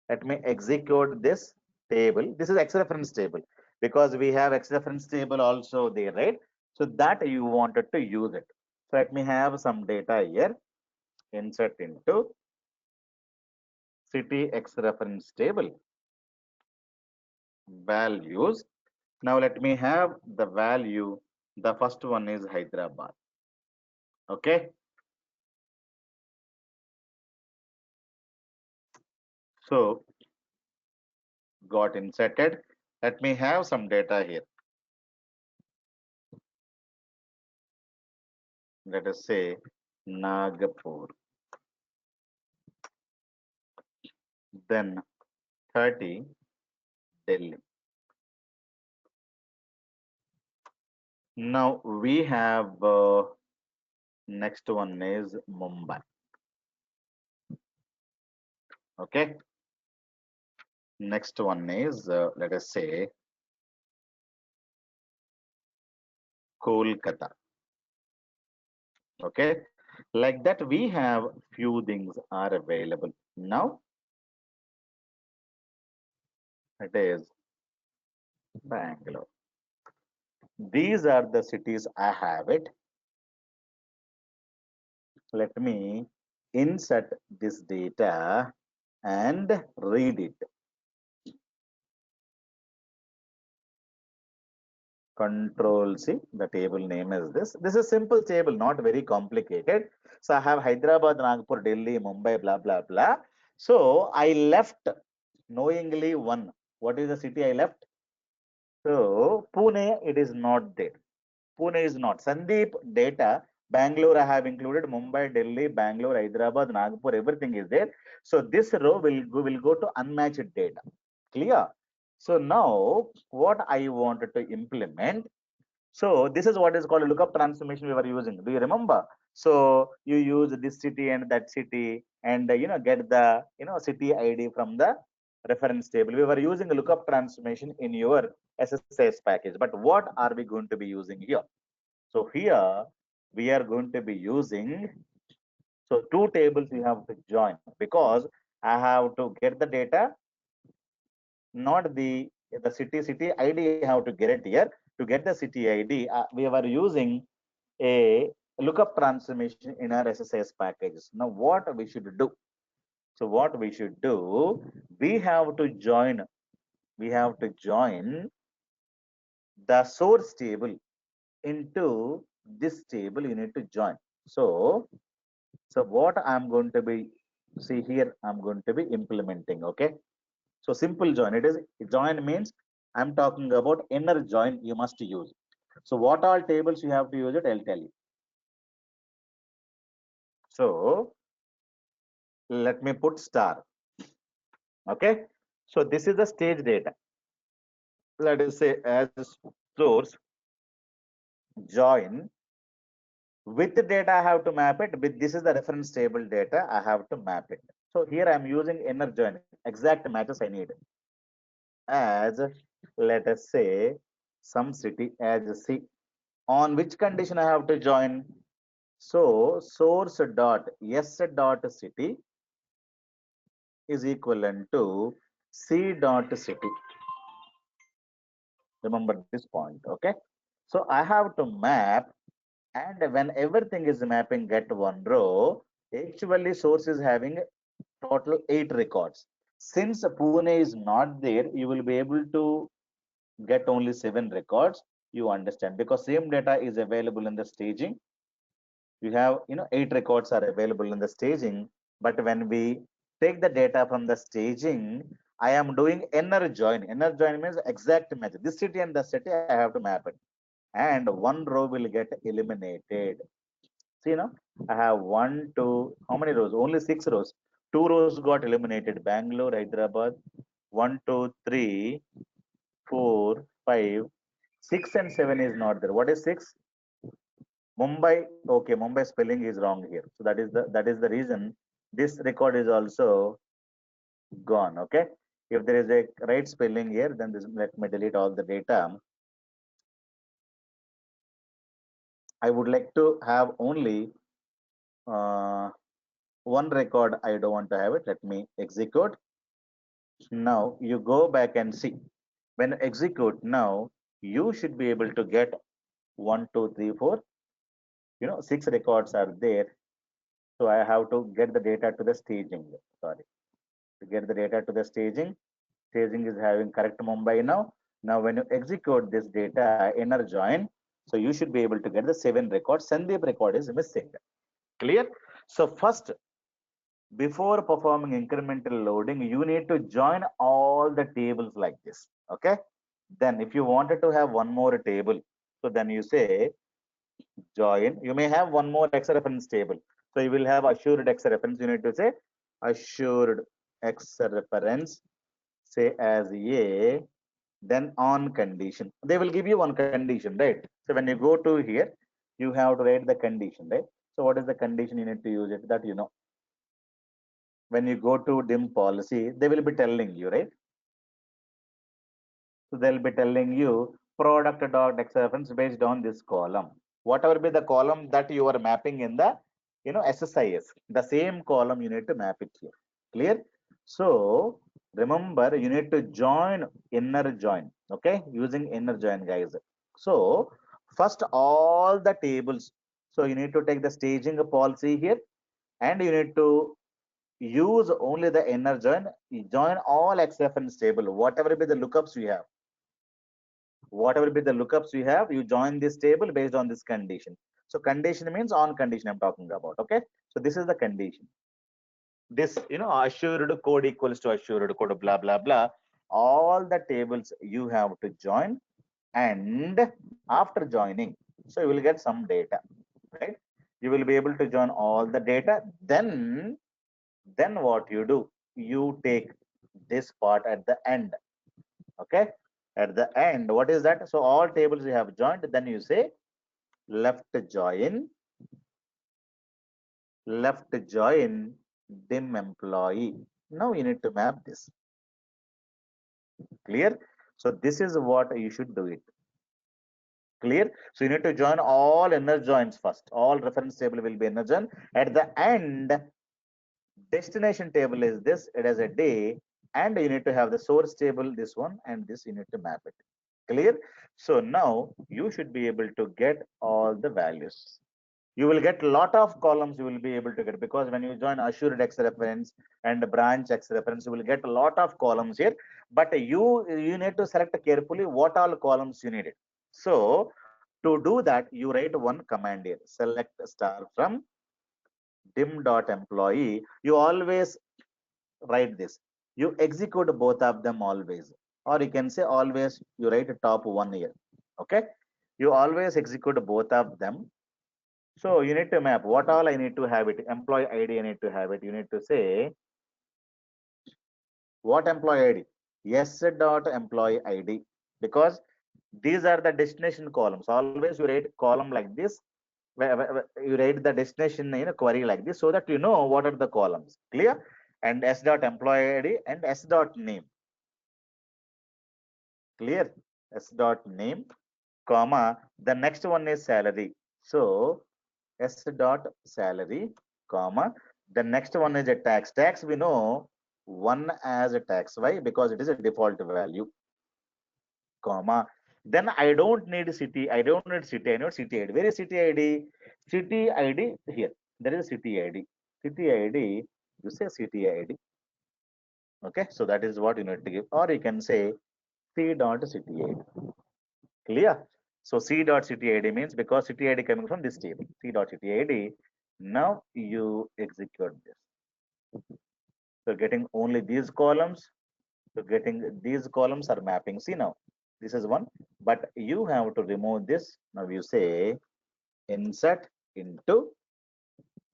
Let me execute this table. This is X reference table because we have X reference table also there, right? So that you wanted to use it. So let me have some data here. Insert into city X reference table. Values. Now let me have the value. The first one is Hyderabad. Okay. So got inserted. Let me have some data here. Let us say Nagpur. Then 30, Delhi. Now we have next one is Mumbai. Okay. Next one is let us say Kolkata. Okay. Like that we have few things are available. Now it is Bangalore. These are the cities I have it. Let me insert this data and read it. Control C, the table name is this. This is simple table, not very complicated. So I have Hyderabad, Nagpur, Delhi, Mumbai, blah, blah, blah. So I left knowingly one. What is the city I left? So Pune, it is not there. Pune is not. Sandeep data, Bangalore I have included, Mumbai, Delhi, Bangalore, Hyderabad, Nagpur, everything is there. So this row will go to unmatched data. Clear? So now what I wanted to implement. So this is what is called a lookup transformation we were using. Do you remember? So you use this city and that city and get the city ID from the reference table. We were using a lookup transformation in your SSIS package. But what are we going to be using here? So here we are going to be using, so two tables you have to join because I have to get the data, not the city ID I have to get it here. To get the city ID, we were using a lookup transformation in our SSIS packages. Now what we should do? So what we should do, we have to join the source table into this table. You need to join. So what I'm going to be, see here, I'm going to be implementing. Okay. So simple join. It is join means I'm talking about inner join you must use. So what all tables you have to use it, I'll tell you. So let me put star. Okay. So this is the stage data. Let us say as source join with the data I have to map it. With this is the reference table data I have to map it. So here I'm using inner join. Exact matches I need. As let us say some city as C. On which condition I have to join? So source dot s dot city is equivalent to c dot city. Remember this point, okay? So I have to map, and when everything is mapping, get one row. Actually, source is having total 8 records. Since Pune is not there, you will be able to get only 7 records. You understand, because same data is available in the staging. You have 8 records are available in the staging, but when we take the data from the staging, I am doing inner join. Inner join means exact match. This city and the city, I have to map it. And one row will get eliminated. See now, I have one, two, how many rows? Only 6 rows. 2 rows got eliminated. Bangalore, Hyderabad. 1, 2, 3, 4, 5. 6 and 7 is not there. What is 6? Mumbai. Okay, Mumbai spelling is wrong here. So that is the reason this record is also gone. Okay. If there is a right spelling here, then this, let me delete all the data. I would like to have only one record. I don't want to have it. Let me execute. Now you go back and see. When execute now, you should be able to get 1, 2, 3, 4. 6 records are there. So I have to get the data to the staging. Sorry. To get the data to the staging. Staging is having correct Mumbai now. Now when you execute this data, inner join, so you should be able to get the 7 records. Sandeep record is missing. Clear? So first, before performing incremental loading, you need to join all the tables like this. Okay. Then if you wanted to have one more table, so then you say join. You may have one more X reference table. So you will have assured X reference. You need to say assured X reference, say as A, then on condition. They will give you one condition, right? So when you go to here, you have to write the condition, right? So what is the condition you need to use it? That when you go to dim policy, they will be telling you, right? So they'll be telling you product dot X reference based on this column. Whatever be the column that you are mapping in the SSIS, the same column you need to map it here. Clear? So remember, you need to join inner join. Okay, using inner join, guys. So first all the tables. So you need to take the staging policy here, and you need to use only the inner join. Join all X reference table, whatever be the lookups you have. Whatever be the lookups you have, you join this table based on this condition. So condition means on condition I'm talking about. Okay. So this is the condition. This, assured code equals to assured code, blah, blah, blah. All the tables you have to join, and after joining, so you will get some data, right? You will be able to join all the data. Then what you do, you take this part at the end. Okay. At the end, what is that? So all tables you have joined, then you say left join dim employee. Now you need to map this. Clear? So this is what you should do it. Clear? So you need to join all inner joins first. All reference table will be inner join. At the end, destination table is this. It has a day, and you need to have the source table, this one, and this you need to map it. Clear? So now you should be able to get all the values. You will get a lot of columns you will be able to get, because when you join assured X reference and branch X reference, you will get a lot of columns here. But you need to select carefully what all columns you needed. So to do that, you write one command here. Select star from dim.employee. You always write this. You execute both of them always. Or you can say always you write top one here. Okay. You always execute both of them. So you need to map what all I need to have it. Employee ID I need to have it. You need to say what employee ID? Yes dot employee ID, because these are the destination columns. Always you write column like this. You write the destination in a query like this, so that you know what are the columns. Clear? And s dot employee ID and s dot name. Clear? S dot name, comma. The next one is salary. So s dot salary, comma. The next one is a tax. Tax we know one as a tax. Why? Because it is a default value, comma. Then I don't need city. I don't need city. I need city ID. Where is city ID? City ID here. There is city ID. City ID. You say city ID. Okay. So that is what you need to give. Or you can say c dot city ID. Clear? So c dot city ID means because city ID coming from this table. C dot city ID. Now you execute this. So getting only these columns. So getting these columns are mapping. See now, this is one, but you have to remove this. Now you say insert into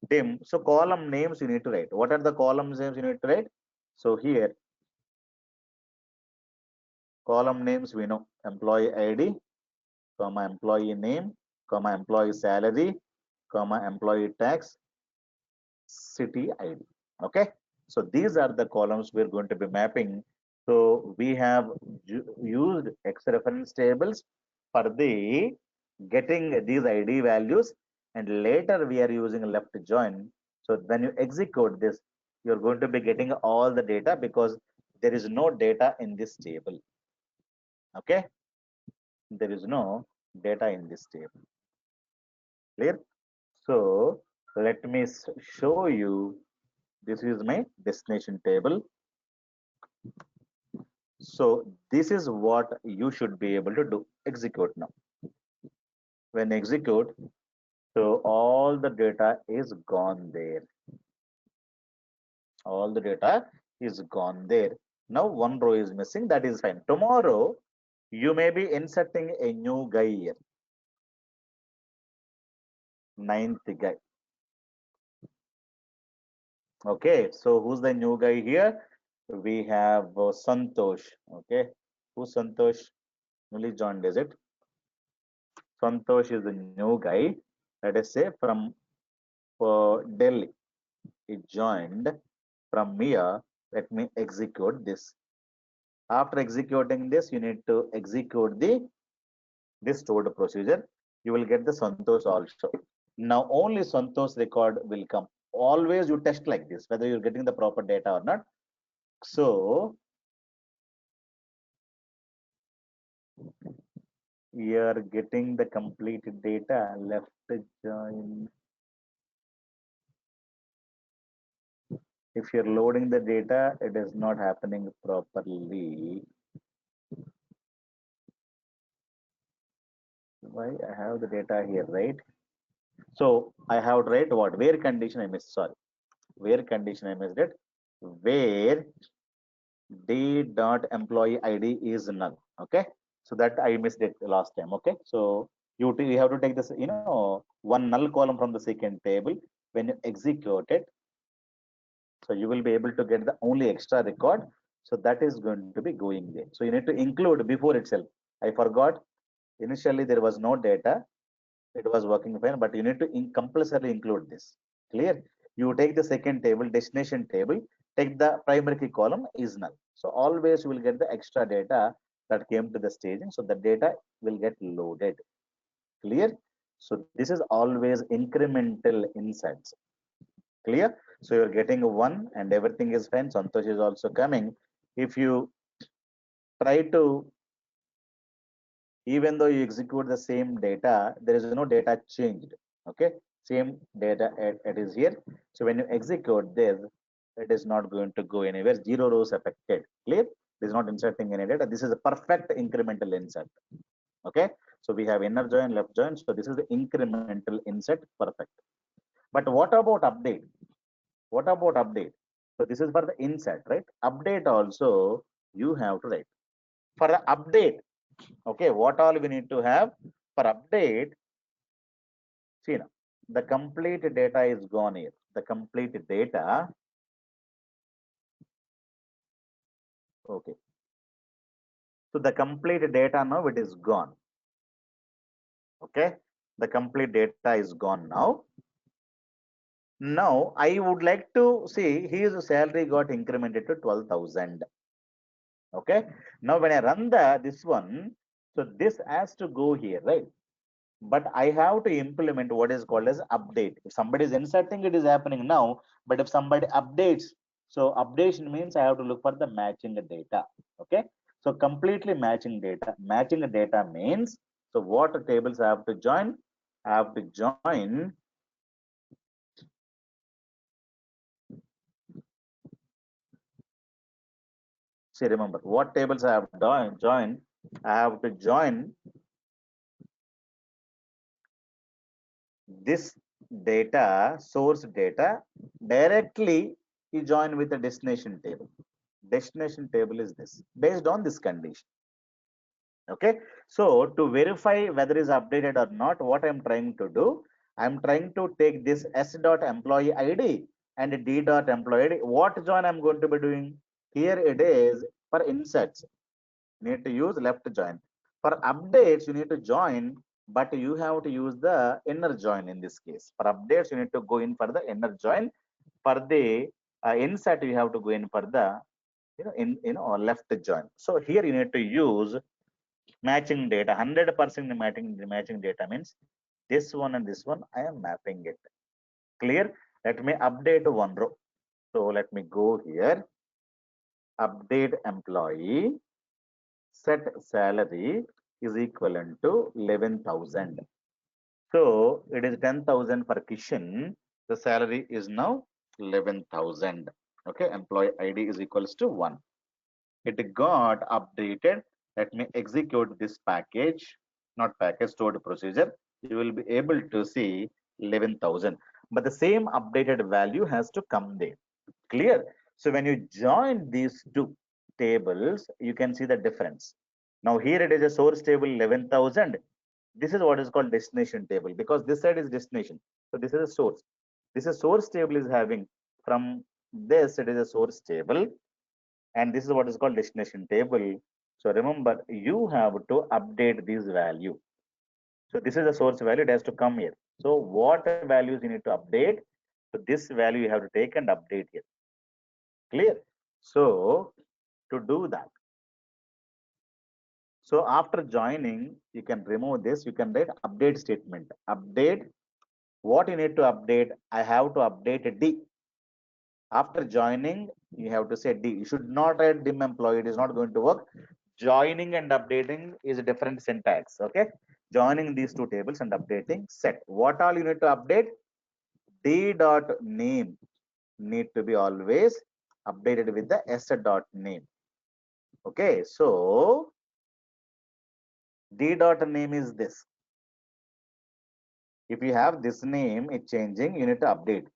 dim. So column names you need to write. What are the column names you need to write? So here, column names we know employee ID, comma employee name, comma employee salary, comma employee tax, city ID. Okay. So these are the columns we're going to be mapping. So we have used X reference tables for the getting these ID values, and later we are using left join. So when you execute this, you're going to be getting all the data because there is no data in this table. Okay. There is no data in this table. Clear? So let me show you. This is my destination table. So this is what you should be able to do. Execute now. When execute, so all the data is gone there. All the data is gone there. Now one row is missing. That is fine. Tomorrow, you may be inserting a new guy here. Ninth guy. Okay. So who's the new guy here? We have Santosh. Okay. Who's Santosh? Newly joined, is it? Santosh is the new guy. Let us say from Delhi. He joined from here. Let me execute this. After executing this, you need to execute this stored procedure. You will get the Santosh also. Now only Santosh record will come. Always you test like this, whether you're getting the proper data or not. So you're getting the complete data. Left join. If you're loading the data, it is not happening properly. Why I have the data here, right? So I have to write what? Where condition I missed. Sorry. Where condition I missed it. Where d dot employee ID is null. Okay. So that I missed it last time. Okay. So you have to take this, one null column from the second table. When you execute it, so you will be able to get the only extra record. So that is going to be going there. So you need to include before itself. I forgot. Initially there was no data. It was working fine, but you need to compulsorily include this. Clear? You take the second table, destination table, take the primary key column is null. So always you will get the extra data that came to the staging. So the data will get loaded. Clear? So this is always incremental insights. Clear? So you're getting one and everything is fine. Santosh is also coming. If you try to, even though you execute the same data, there is no data changed. Okay, same data it is here. So when you execute this, it is not going to go anywhere. Zero rows affected. Clear? It is not inserting any data. This is a perfect incremental insert. Okay, so we have inner join, left join. So this is the incremental insert. Perfect. But what about update? What about update? So this is for the insert, right? Update also you have to write. For the update, okay, what all we need to have for update? See now, the complete data is gone here. The complete data, okay. So the complete data now it is gone. Okay, the complete data is gone now. Now I would like to see his salary got incremented to 12,000. Okay. Now when I run this one, so this has to go here, right? But I have to implement what is called as update. If somebody is inserting, it is happening now. But if somebody updates, so updation means I have to look for the matching data. Okay. So completely matching data. Matching data means, so what tables I have to join? I have to join. See, remember what tables I have to join. I have to join this data, source data, directly you join with the destination table. Destination table is this, based on this condition. Okay, so to verify whether is updated or not, what I'm trying to do, I'm trying to take this s dot employee id and d dot employee id. What join I'm going to be doing here? It is for inserts, you need to use left join. For updates you need to join, but you have to use the inner join. In this case, for updates you need to go in for the inner join. For the insert you have to go in for the left join. So here you need to use matching data. 100% matching data means this one and this one I am mapping it. Clear? Let me update one row. So let me go here, update employee, set salary is equivalent to 11,000. So it is 10,000 for Kishan, the salary is now 11,000. Okay, employee id is equals to 1. It got updated. Let me execute this package, not package, stored procedure. You will be able to see 11,000, but the same updated value has to come there. Clear? So when you join these two tables, you can see the difference. Now here it is a source table 11,000. This is what is called destination table, because this side is destination. So this is a source. This is source table is having from this, it is a source table, and this is what is called destination table. So remember, you have to update this value. So this is the source value, it has to come here. So what values you need to update? So this value you have to take and update here. Clear? So to do that, so after joining, you can remove this, you can write update statement. Update, what you need to update? I have to update D. After joining, you have to say D. You should not write dim employee, it is not going to work. Joining and updating is a different syntax. Okay, joining these two tables and updating, set. What all you need to update? D dot name need to be always updated with the s dot name. Okay, so D dot name is this. If you have this name, it's changing, you need to update.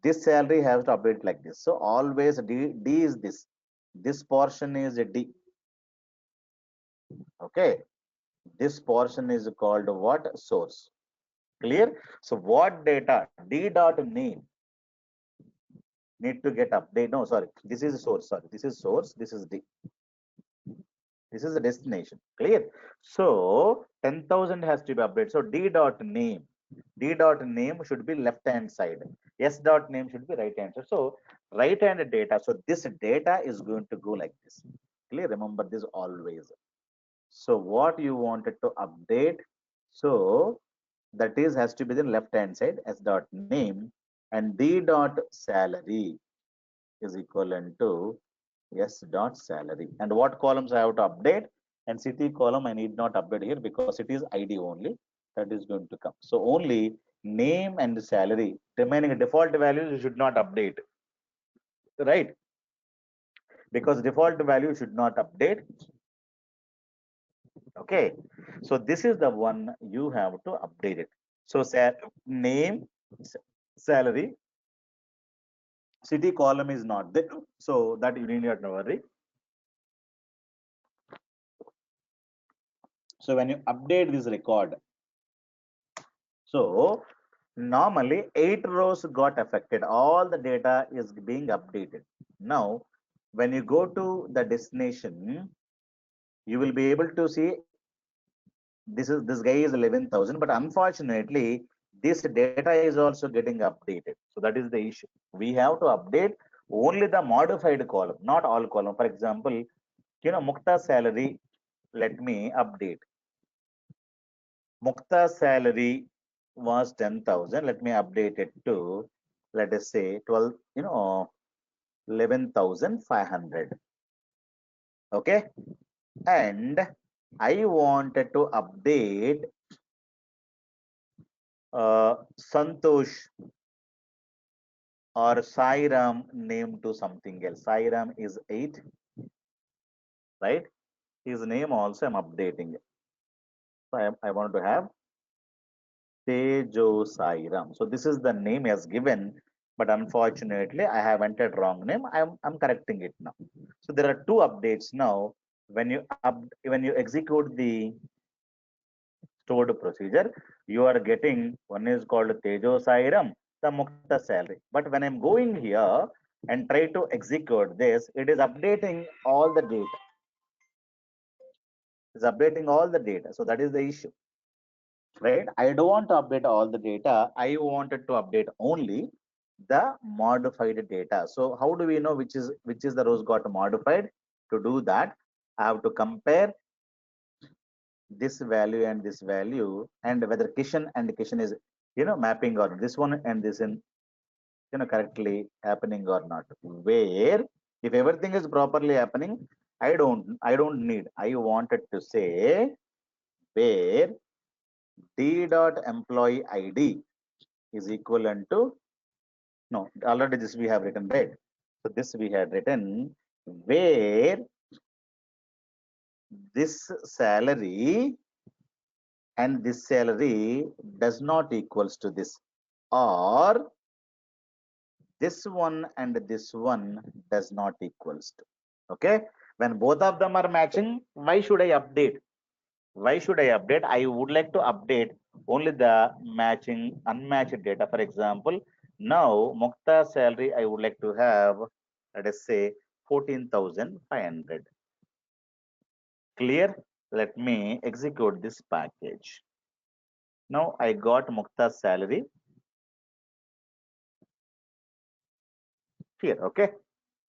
This salary has to update like this. So always D is this. This portion is a D. Okay, this portion is called what? Source. Clear? So what data? D dot name need to get update. No, sorry, this is source. Sorry, this is source. This is D. This is the destination. Clear? So 10,000 has to be updated. So D dot name. D dot name should be left hand side. S dot name should be right hand side. So right hand data. So this data is going to go like this. Clear? Remember this always. So what you wanted to update? So that is has to be the left hand side, S dot name, and D dot salary is equivalent to S dot salary. And what columns I have to update? And city column I need not update here because it is ID only that is going to come. So only name and salary remaining default values you should not update, right? Because default value should not update. Okay, so this is the one you have to update it. So name, salary, city column is not there, so that you need not worry. So when you update this record, so normally 8 rows got affected, all the data is being updated. Now when you go to the destination, you will be able to see this guy is 11,000, but unfortunately this data is also getting updated. So that is the issue. We have to update only the modified column, not all column. For example, Mukta salary, let me update. Mukta salary was 10,000. Let me update it to, let us say 12, 11,500. Okay. And I wanted to update Santosh or Sairam name to something else. Sairam is 8, right? His name also I'm updating. So I want to have Tejo Sairam. So this is the name he has given. but unfortunately I have entered wrong name. I'm correcting it now. So there are two updates now. When you execute the stored procedure, you are getting one is called Tejo Sairam, the Mukta salary. But when I'm going here and try to execute this, it is updating all the data. It's updating all the data. So that is the issue, right? I don't want to update all the data. I wanted to update only the modified data. So how do we know which is the rows got modified? To do that, I have to compare this value and this value, and whether Kishan and Kishan is mapping, or this one and this in correctly happening or not. Where if everything is properly happening, I don't need. I wanted to say where d dot employee id is equivalent to, no, already this we have written, right? So this we had written where this salary and this salary does not equals to this, or this one and this one does not equals to. Okay, when both of them are matching, why should I update? Why should I update? I would like to update only the matching unmatched data. For example, now Mukta salary I would like to have, let us say, 14,500. Clear? Let me execute this package. Now I got Mukta's salary here. Okay,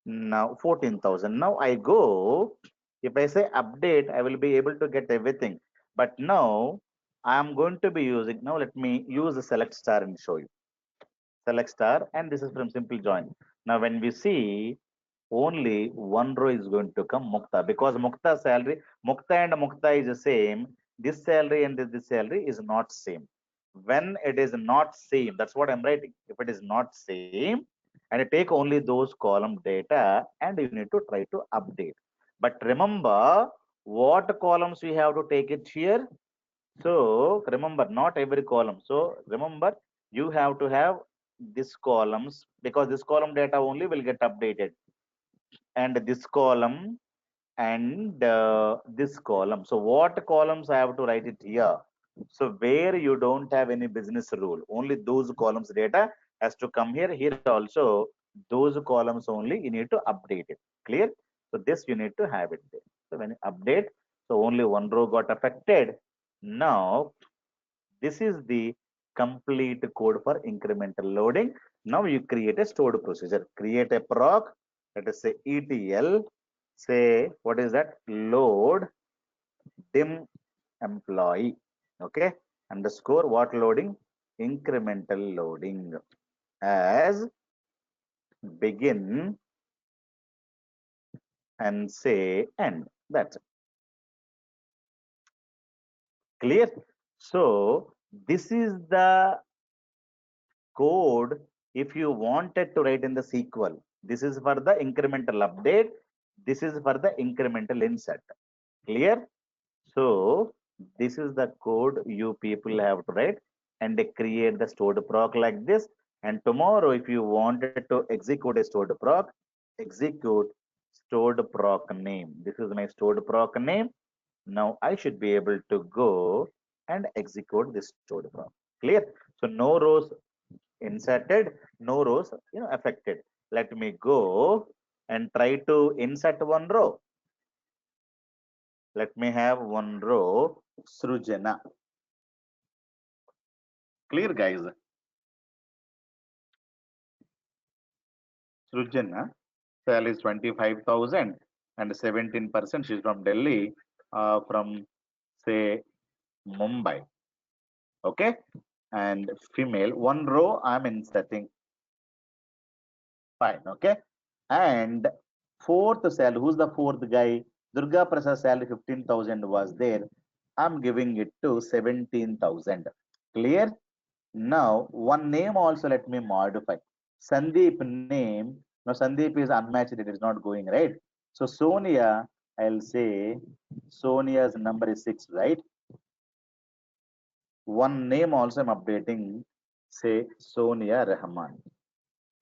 now 14,000. Now I go, if I say update, I will be able to get everything. But now I am going to be using, now let me use the select star and show you. Select star, and this is from simple join. Now when we see, only one row is going to come Mukta, because Mukta salary, Mukta and Mukta is the same. This salary and this salary is not same. When it is not same, that's what I'm writing. If it is not same, and you take only those column data and you need to try to update. But remember what columns we have to take it here. So remember, not every column. So remember, you have to have this columns, because this column data only will get updated, and this column and this column. So what columns I have to write it here? So where you don't have any business rule, only those columns data has to come here. Here also, those columns only you need to update it. Clear? So this you need to have it there. So when you update, so only one row got affected. Now this is the complete code for incremental loading. Now you create a stored procedure. Create a proc. Let us say ETL. Say what is that? Load dim employee. Okay. Underscore what loading? Incremental loading as begin and say end. That's it. Clear? So this is the code if you wanted to write in the SQL. This is for the incremental update. This is for the incremental insert. Clear? So this is the code you people have to write and create the stored proc like this. And tomorrow, if you wanted to execute a stored proc, execute stored proc name. This is my stored proc name. Now I should be able to go and execute this stored proc. Clear? So no rows inserted, no rows affected. Let me go and try to insert one row. Let me have one row Srujana. Clear, guys? Srujana, salary is 25,000 and 17%. She's from Delhi, from say Mumbai. Okay, and female. One row I'm inserting. Fine. Okay, and fourth salary. Who's the fourth guy? Durga Prasad salary 15,000 was there. I'm giving it to 17,000. Clear? Now, one name also let me modify. Sandeep name. Now, Sandeep is unmatched. It is not going, right? So, Sonia, I'll say Sonia's number is 6, right? One name also I'm updating. Say Sonia Rahman.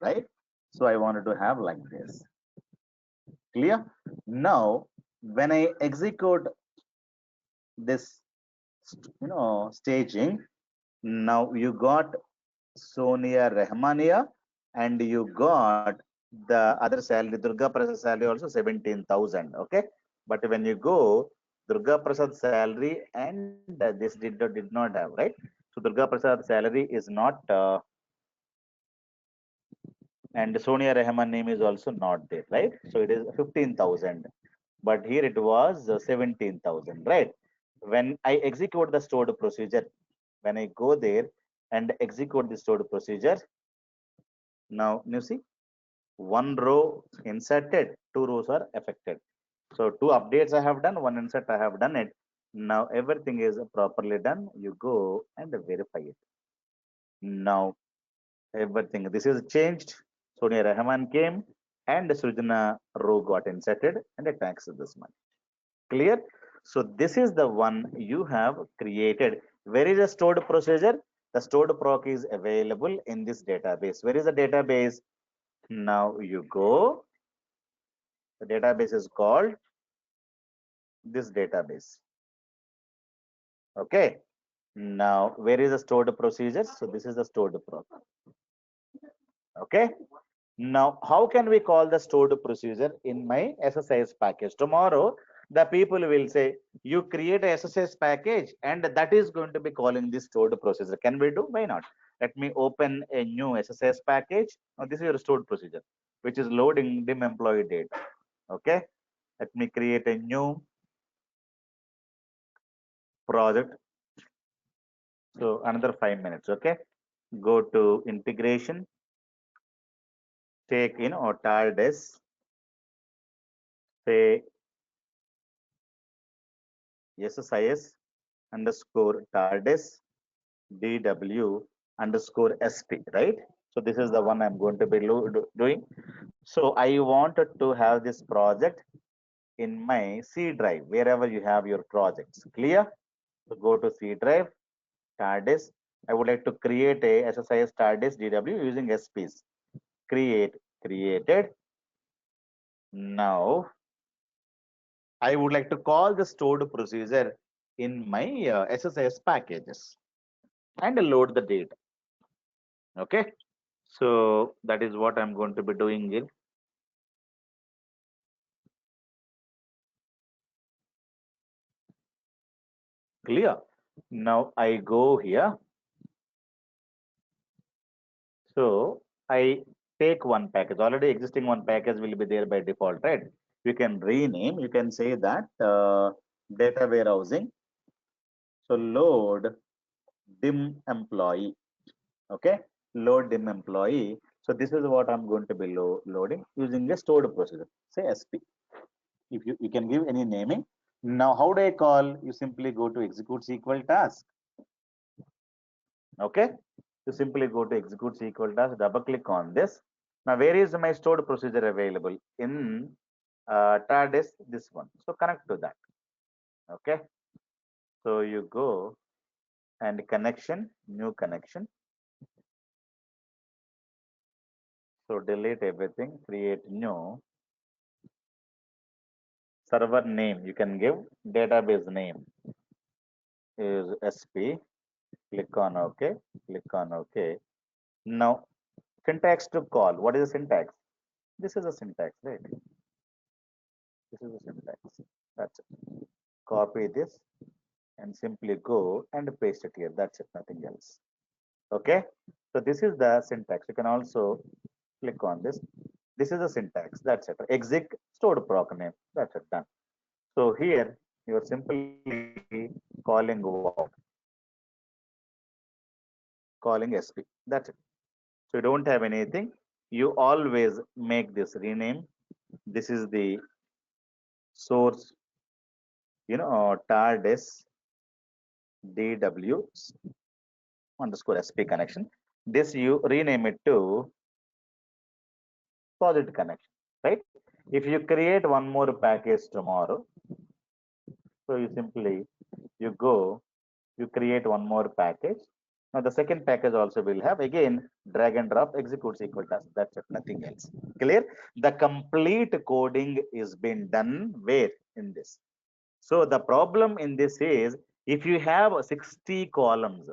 right? So I wanted to have like this. Clear? Now, when I execute this, staging, now you got Sonia Rahmania and you got the other salary, Durga Prasad salary also 17,000. Okay. But when you go, Durga Prasad salary and this did not have, right? So Durga Prasad salary is not, and Sonia Rahman name is also not there, right? So it is 15,000. But here it was 17,000, right? When I execute the stored procedure, when I go there and execute the stored procedure, now you see one row inserted, two rows are affected. So two updates I have done, one insert I have done it. Now everything is properly done. You go and verify it. Now everything, this is changed. Sonia Rahman came and Srijana row got inserted and it tax this money. Clear? So this is the one you have created. Where is the stored procedure? The stored proc is available in this database. Where is the database? Now you go. The database is called this database. Okay. Now where is the stored procedure? So this is the stored proc. Okay. Now, how can we call the stored procedure in my SSIS package? Tomorrow, the people will say, you create a SSIS package and that is going to be calling this stored procedure. Can we do? Why not? Let me open a new SSIS package. Now, this is your stored procedure, which is loading dim employee data. Okay. Let me create a new project. So, another 5 minutes. Okay. Go to integration, take in or TARDIS, say SSIS underscore TARDIS DW underscore SP, right? So this is the one I'm going to be doing. So I wanted to have this project in my C drive, wherever you have your projects. Clear? So go to C drive, TARDIS. I would like to create a SSIS TARDIS DW using SPs. Created. Now I would like to call the stored procedure in my SSIS packages and load the data. Okay. So that is what I'm going to be doing here. Clear? Now I go here. So I take one package. Already existing one package will be there by default, right? You can rename. You can say that data warehousing. So load dim employee. Okay. Load dim employee. So this is what I'm going to be loading using a stored procedure. Say SP. If you can give any naming. Now how do I call? You simply go to execute SQL task. Okay. You simply go to execute SQL task, double click on this. Now, where is my stored procedure available? In TARDIS, this one. So connect to that. Okay. So you go and connection, new connection. So delete everything, create new server name. You can give database name is SP. Click on OK. Click on OK. Now, syntax to call. What is the syntax? This is a syntax, right? This is a syntax. That's it. Copy this and simply go and paste it here. That's it, nothing else. Okay. So this is the syntax. You can also click on this. This is the syntax. That's it. Exec stored proc name. That's it. Done. So here you are simply calling wow, calling SP. That's it. So you don't have anything. You always make this rename. This is the source, TARDIS DW underscore SP connection. This you rename it to project connection, right? If you create one more package tomorrow, so you simply you go, you create one more package. Now the second package also will have again drag and drop executes equal task. That's it, nothing else. Clear? The complete coding is being done where in this. So the problem in this is if you have 60 columns,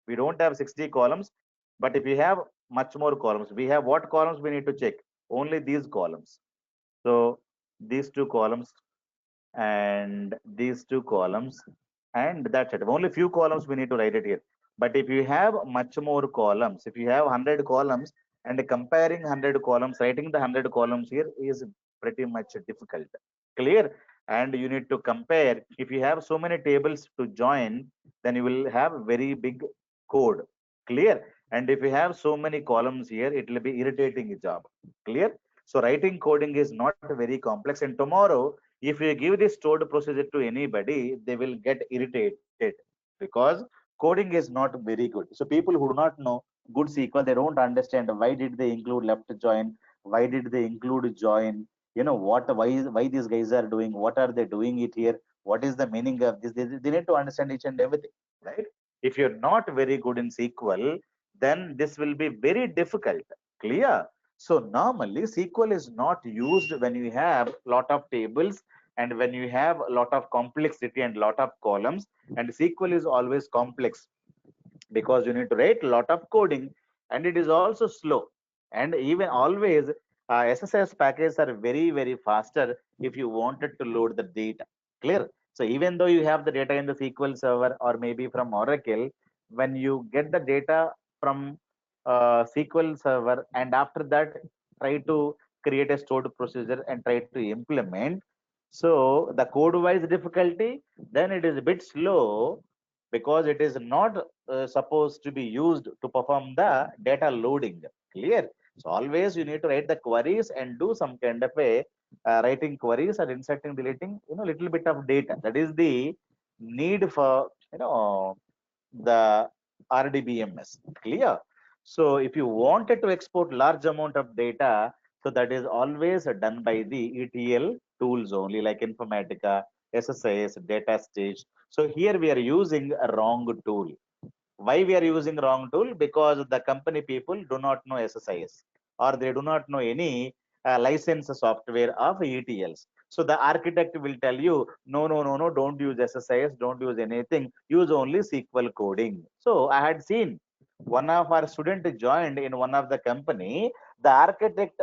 we don't have 60 columns, but if you have much more columns, we have what columns we need to check? Only these columns. So these two columns and these two columns, and that's it. Only few columns we need to write it here. But if you have much more columns, if you have 100 columns and comparing 100 columns, writing the 100 columns here is pretty much difficult. Clear? And you need to compare. If you have so many tables to join, then you will have very big code. Clear? And if you have so many columns here, it will be irritating job. Clear? So writing coding is not very complex. And tomorrow, if you give this stored procedure to anybody, they will get irritated because coding is not very good. So people who do not know good SQL, they don't understand why did they include left join, why did they include join, what, why these guys are doing, what are they doing it here, what is the meaning of this? They need to understand each and everything, right? If you're not very good in SQL, then this will be very difficult. Clear? So normally SQL is not used when you have lot of tables and when you have a lot of complexity and lot of columns, and SQL is always complex because you need to write a lot of coding and it is also slow. And even always SSIS packages are very faster if you wanted to load the data. Clear? So even though you have the data in the SQL server or maybe from Oracle, when you get the data from SQL server and after that try to create a stored procedure and try to implement, so the code wise difficulty, then it is a bit slow because it is not supposed to be used to perform the data loading. Clear? So always you need to write the queries and do some kind of a writing queries or inserting, deleting, little bit of data. That is the need for, the RDBMS. Clear? So if you wanted to export large amount of data, so that is always done by the ETL tools only, like Informatica, SSIS, data stage. So here we are using a wrong tool. Why we are using wrong tool? Because the company people do not know SSIS or they do not know any license software of ETLs. So the architect will tell you, no, don't use SSIS, don't use anything, use only SQL coding. So I had seen one of our student joined in one of the company, the architect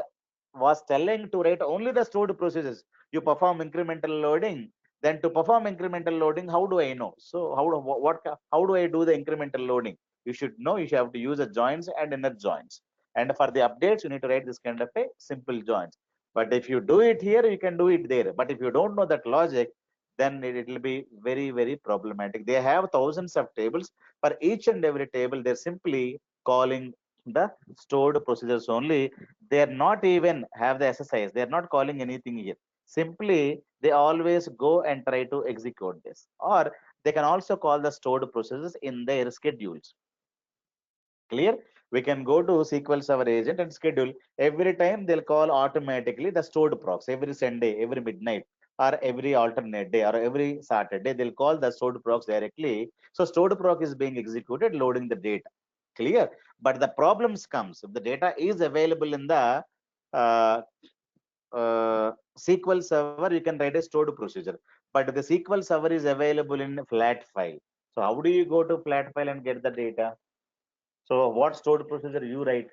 was telling to write only the stored procedures. You perform incremental loading, then to perform incremental loading, how do I know? So how do I do the incremental loading? You should know, you should have to use the joins and inner joins. And for the updates, you need to write this kind of a simple joins. But if you do it here, you can do it there. But if you don't know that logic, then it will be very problematic. They have thousands of tables. For each and every table, they're simply calling the stored procedures only. They're not even have the SSIs. They're not calling anything here. Simply, they always go and try to execute this. Or they can also call the stored processes in their schedules. Clear? We can go to SQL Server agent and schedule. Every time they'll call automatically the stored procs. Every Sunday, every midnight, or every alternate day, or every Saturday, they'll call the stored procs directly. So stored proc is being executed, loading the data. Clear? But the problems comes if the data is available in the uh, SQL Server, you can write a stored procedure. But the SQL Server is available in flat file. So how do you go to flat file and get the data? So what stored procedure you write,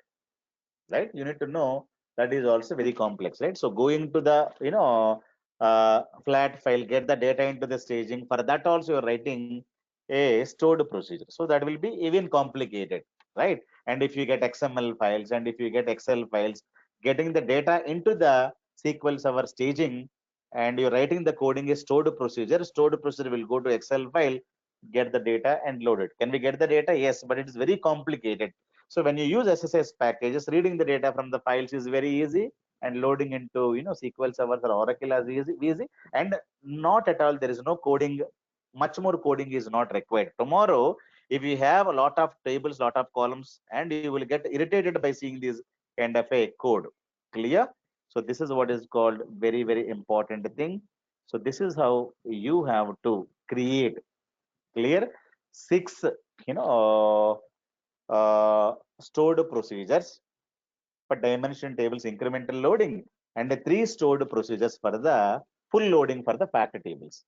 right? You need to know that is also very complex, right? So going to the, flat file, get the data into the staging. For that also you're writing a stored procedure. So that will be even complicated, right? And if you get XML files and if you get Excel files, getting the data into the SQL Server staging and you're writing the coding is stored procedure. Stored procedure will go to Excel file, get the data and load it. Can we get the data? Yes, but it is very complicated. So when you use SSIS packages, reading the data from the files is very easy, and loading into SQL servers or Oracle is easy, and not at all there is no coding. Much more coding is not required. Tomorrow, if you have a lot of tables, lot of columns, and you will get irritated by seeing this kind of a code. Clear? So this is what is called very important thing. So this is how you have to create. Clear? Six, you know stored procedures for dimension tables incremental loading and three stored procedures for the full loading for the fact tables.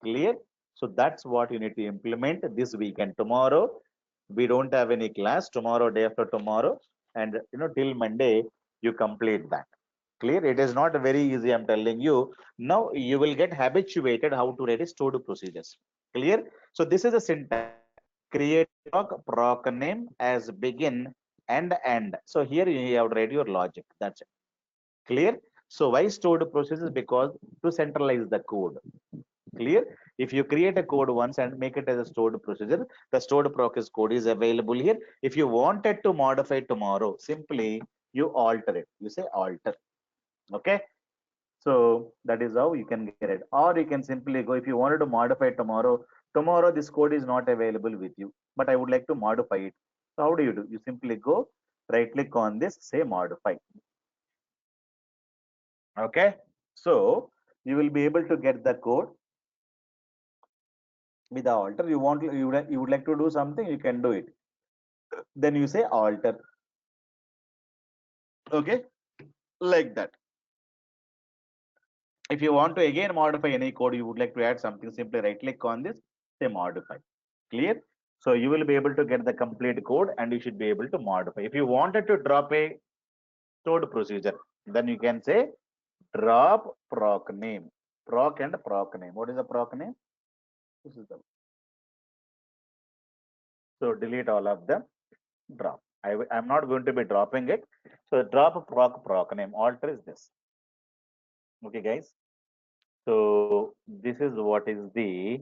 Clear? So that's what you need to implement this weekend. Tomorrow we don't have any class. Tomorrow, day after tomorrow, and till Monday you complete that. Clear? It is not very easy. I'm telling you. Now you will get habituated how to write a stored procedures. Clear? So this is a syntax. Create proc name as begin and end. So here you have to write your logic. That's it. Clear? So why stored procedures? Because to centralize the code. Clear? If you create a code once and make it as a stored procedure, the stored process code is available here. If you wanted to modify tomorrow, simply you alter it. You say alter. Okay. So that is how you can get it. Or you can simply go, if you wanted to modify tomorrow this code is not available with you, but I would like to modify it. So how do? You simply go right click on this, say modify. Okay. So you will be able to get the code with the alter. You would like to do something, you can do it. Then you say alter. Okay, like that. If you want to again modify any code, you would like to add something, simply right click on this, say modify. Clear? So you will be able to get the complete code and you should be able to modify. If you wanted to drop a stored procedure, then you can say drop proc name. Proc and proc name. What is the proc name? This is the. So delete all of them. Drop. I'm not going to be dropping it. So drop proc name. Alter is this. Okay, guys. So this is what is the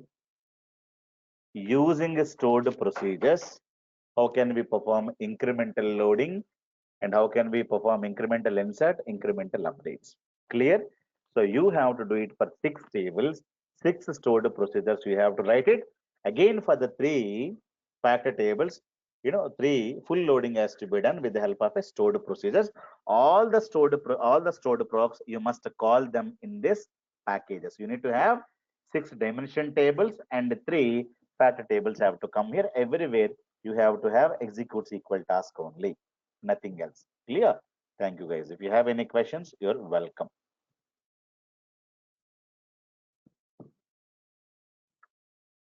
using stored procedures. How can we perform incremental loading and how can we perform incremental insert, incremental updates? Clear? So you have to do it for 6 tables, 6 stored procedures. You have to write it again for the 3 factor tables. 3 full loading has to be done with the help of a stored procedures. All the stored procs you must call them in this packages. You need to have 6 dimension tables and 3 factor tables have to come here. Everywhere you have to have executes equal task only, nothing else. Clear? Thank you, guys. If you have any questions, you're welcome.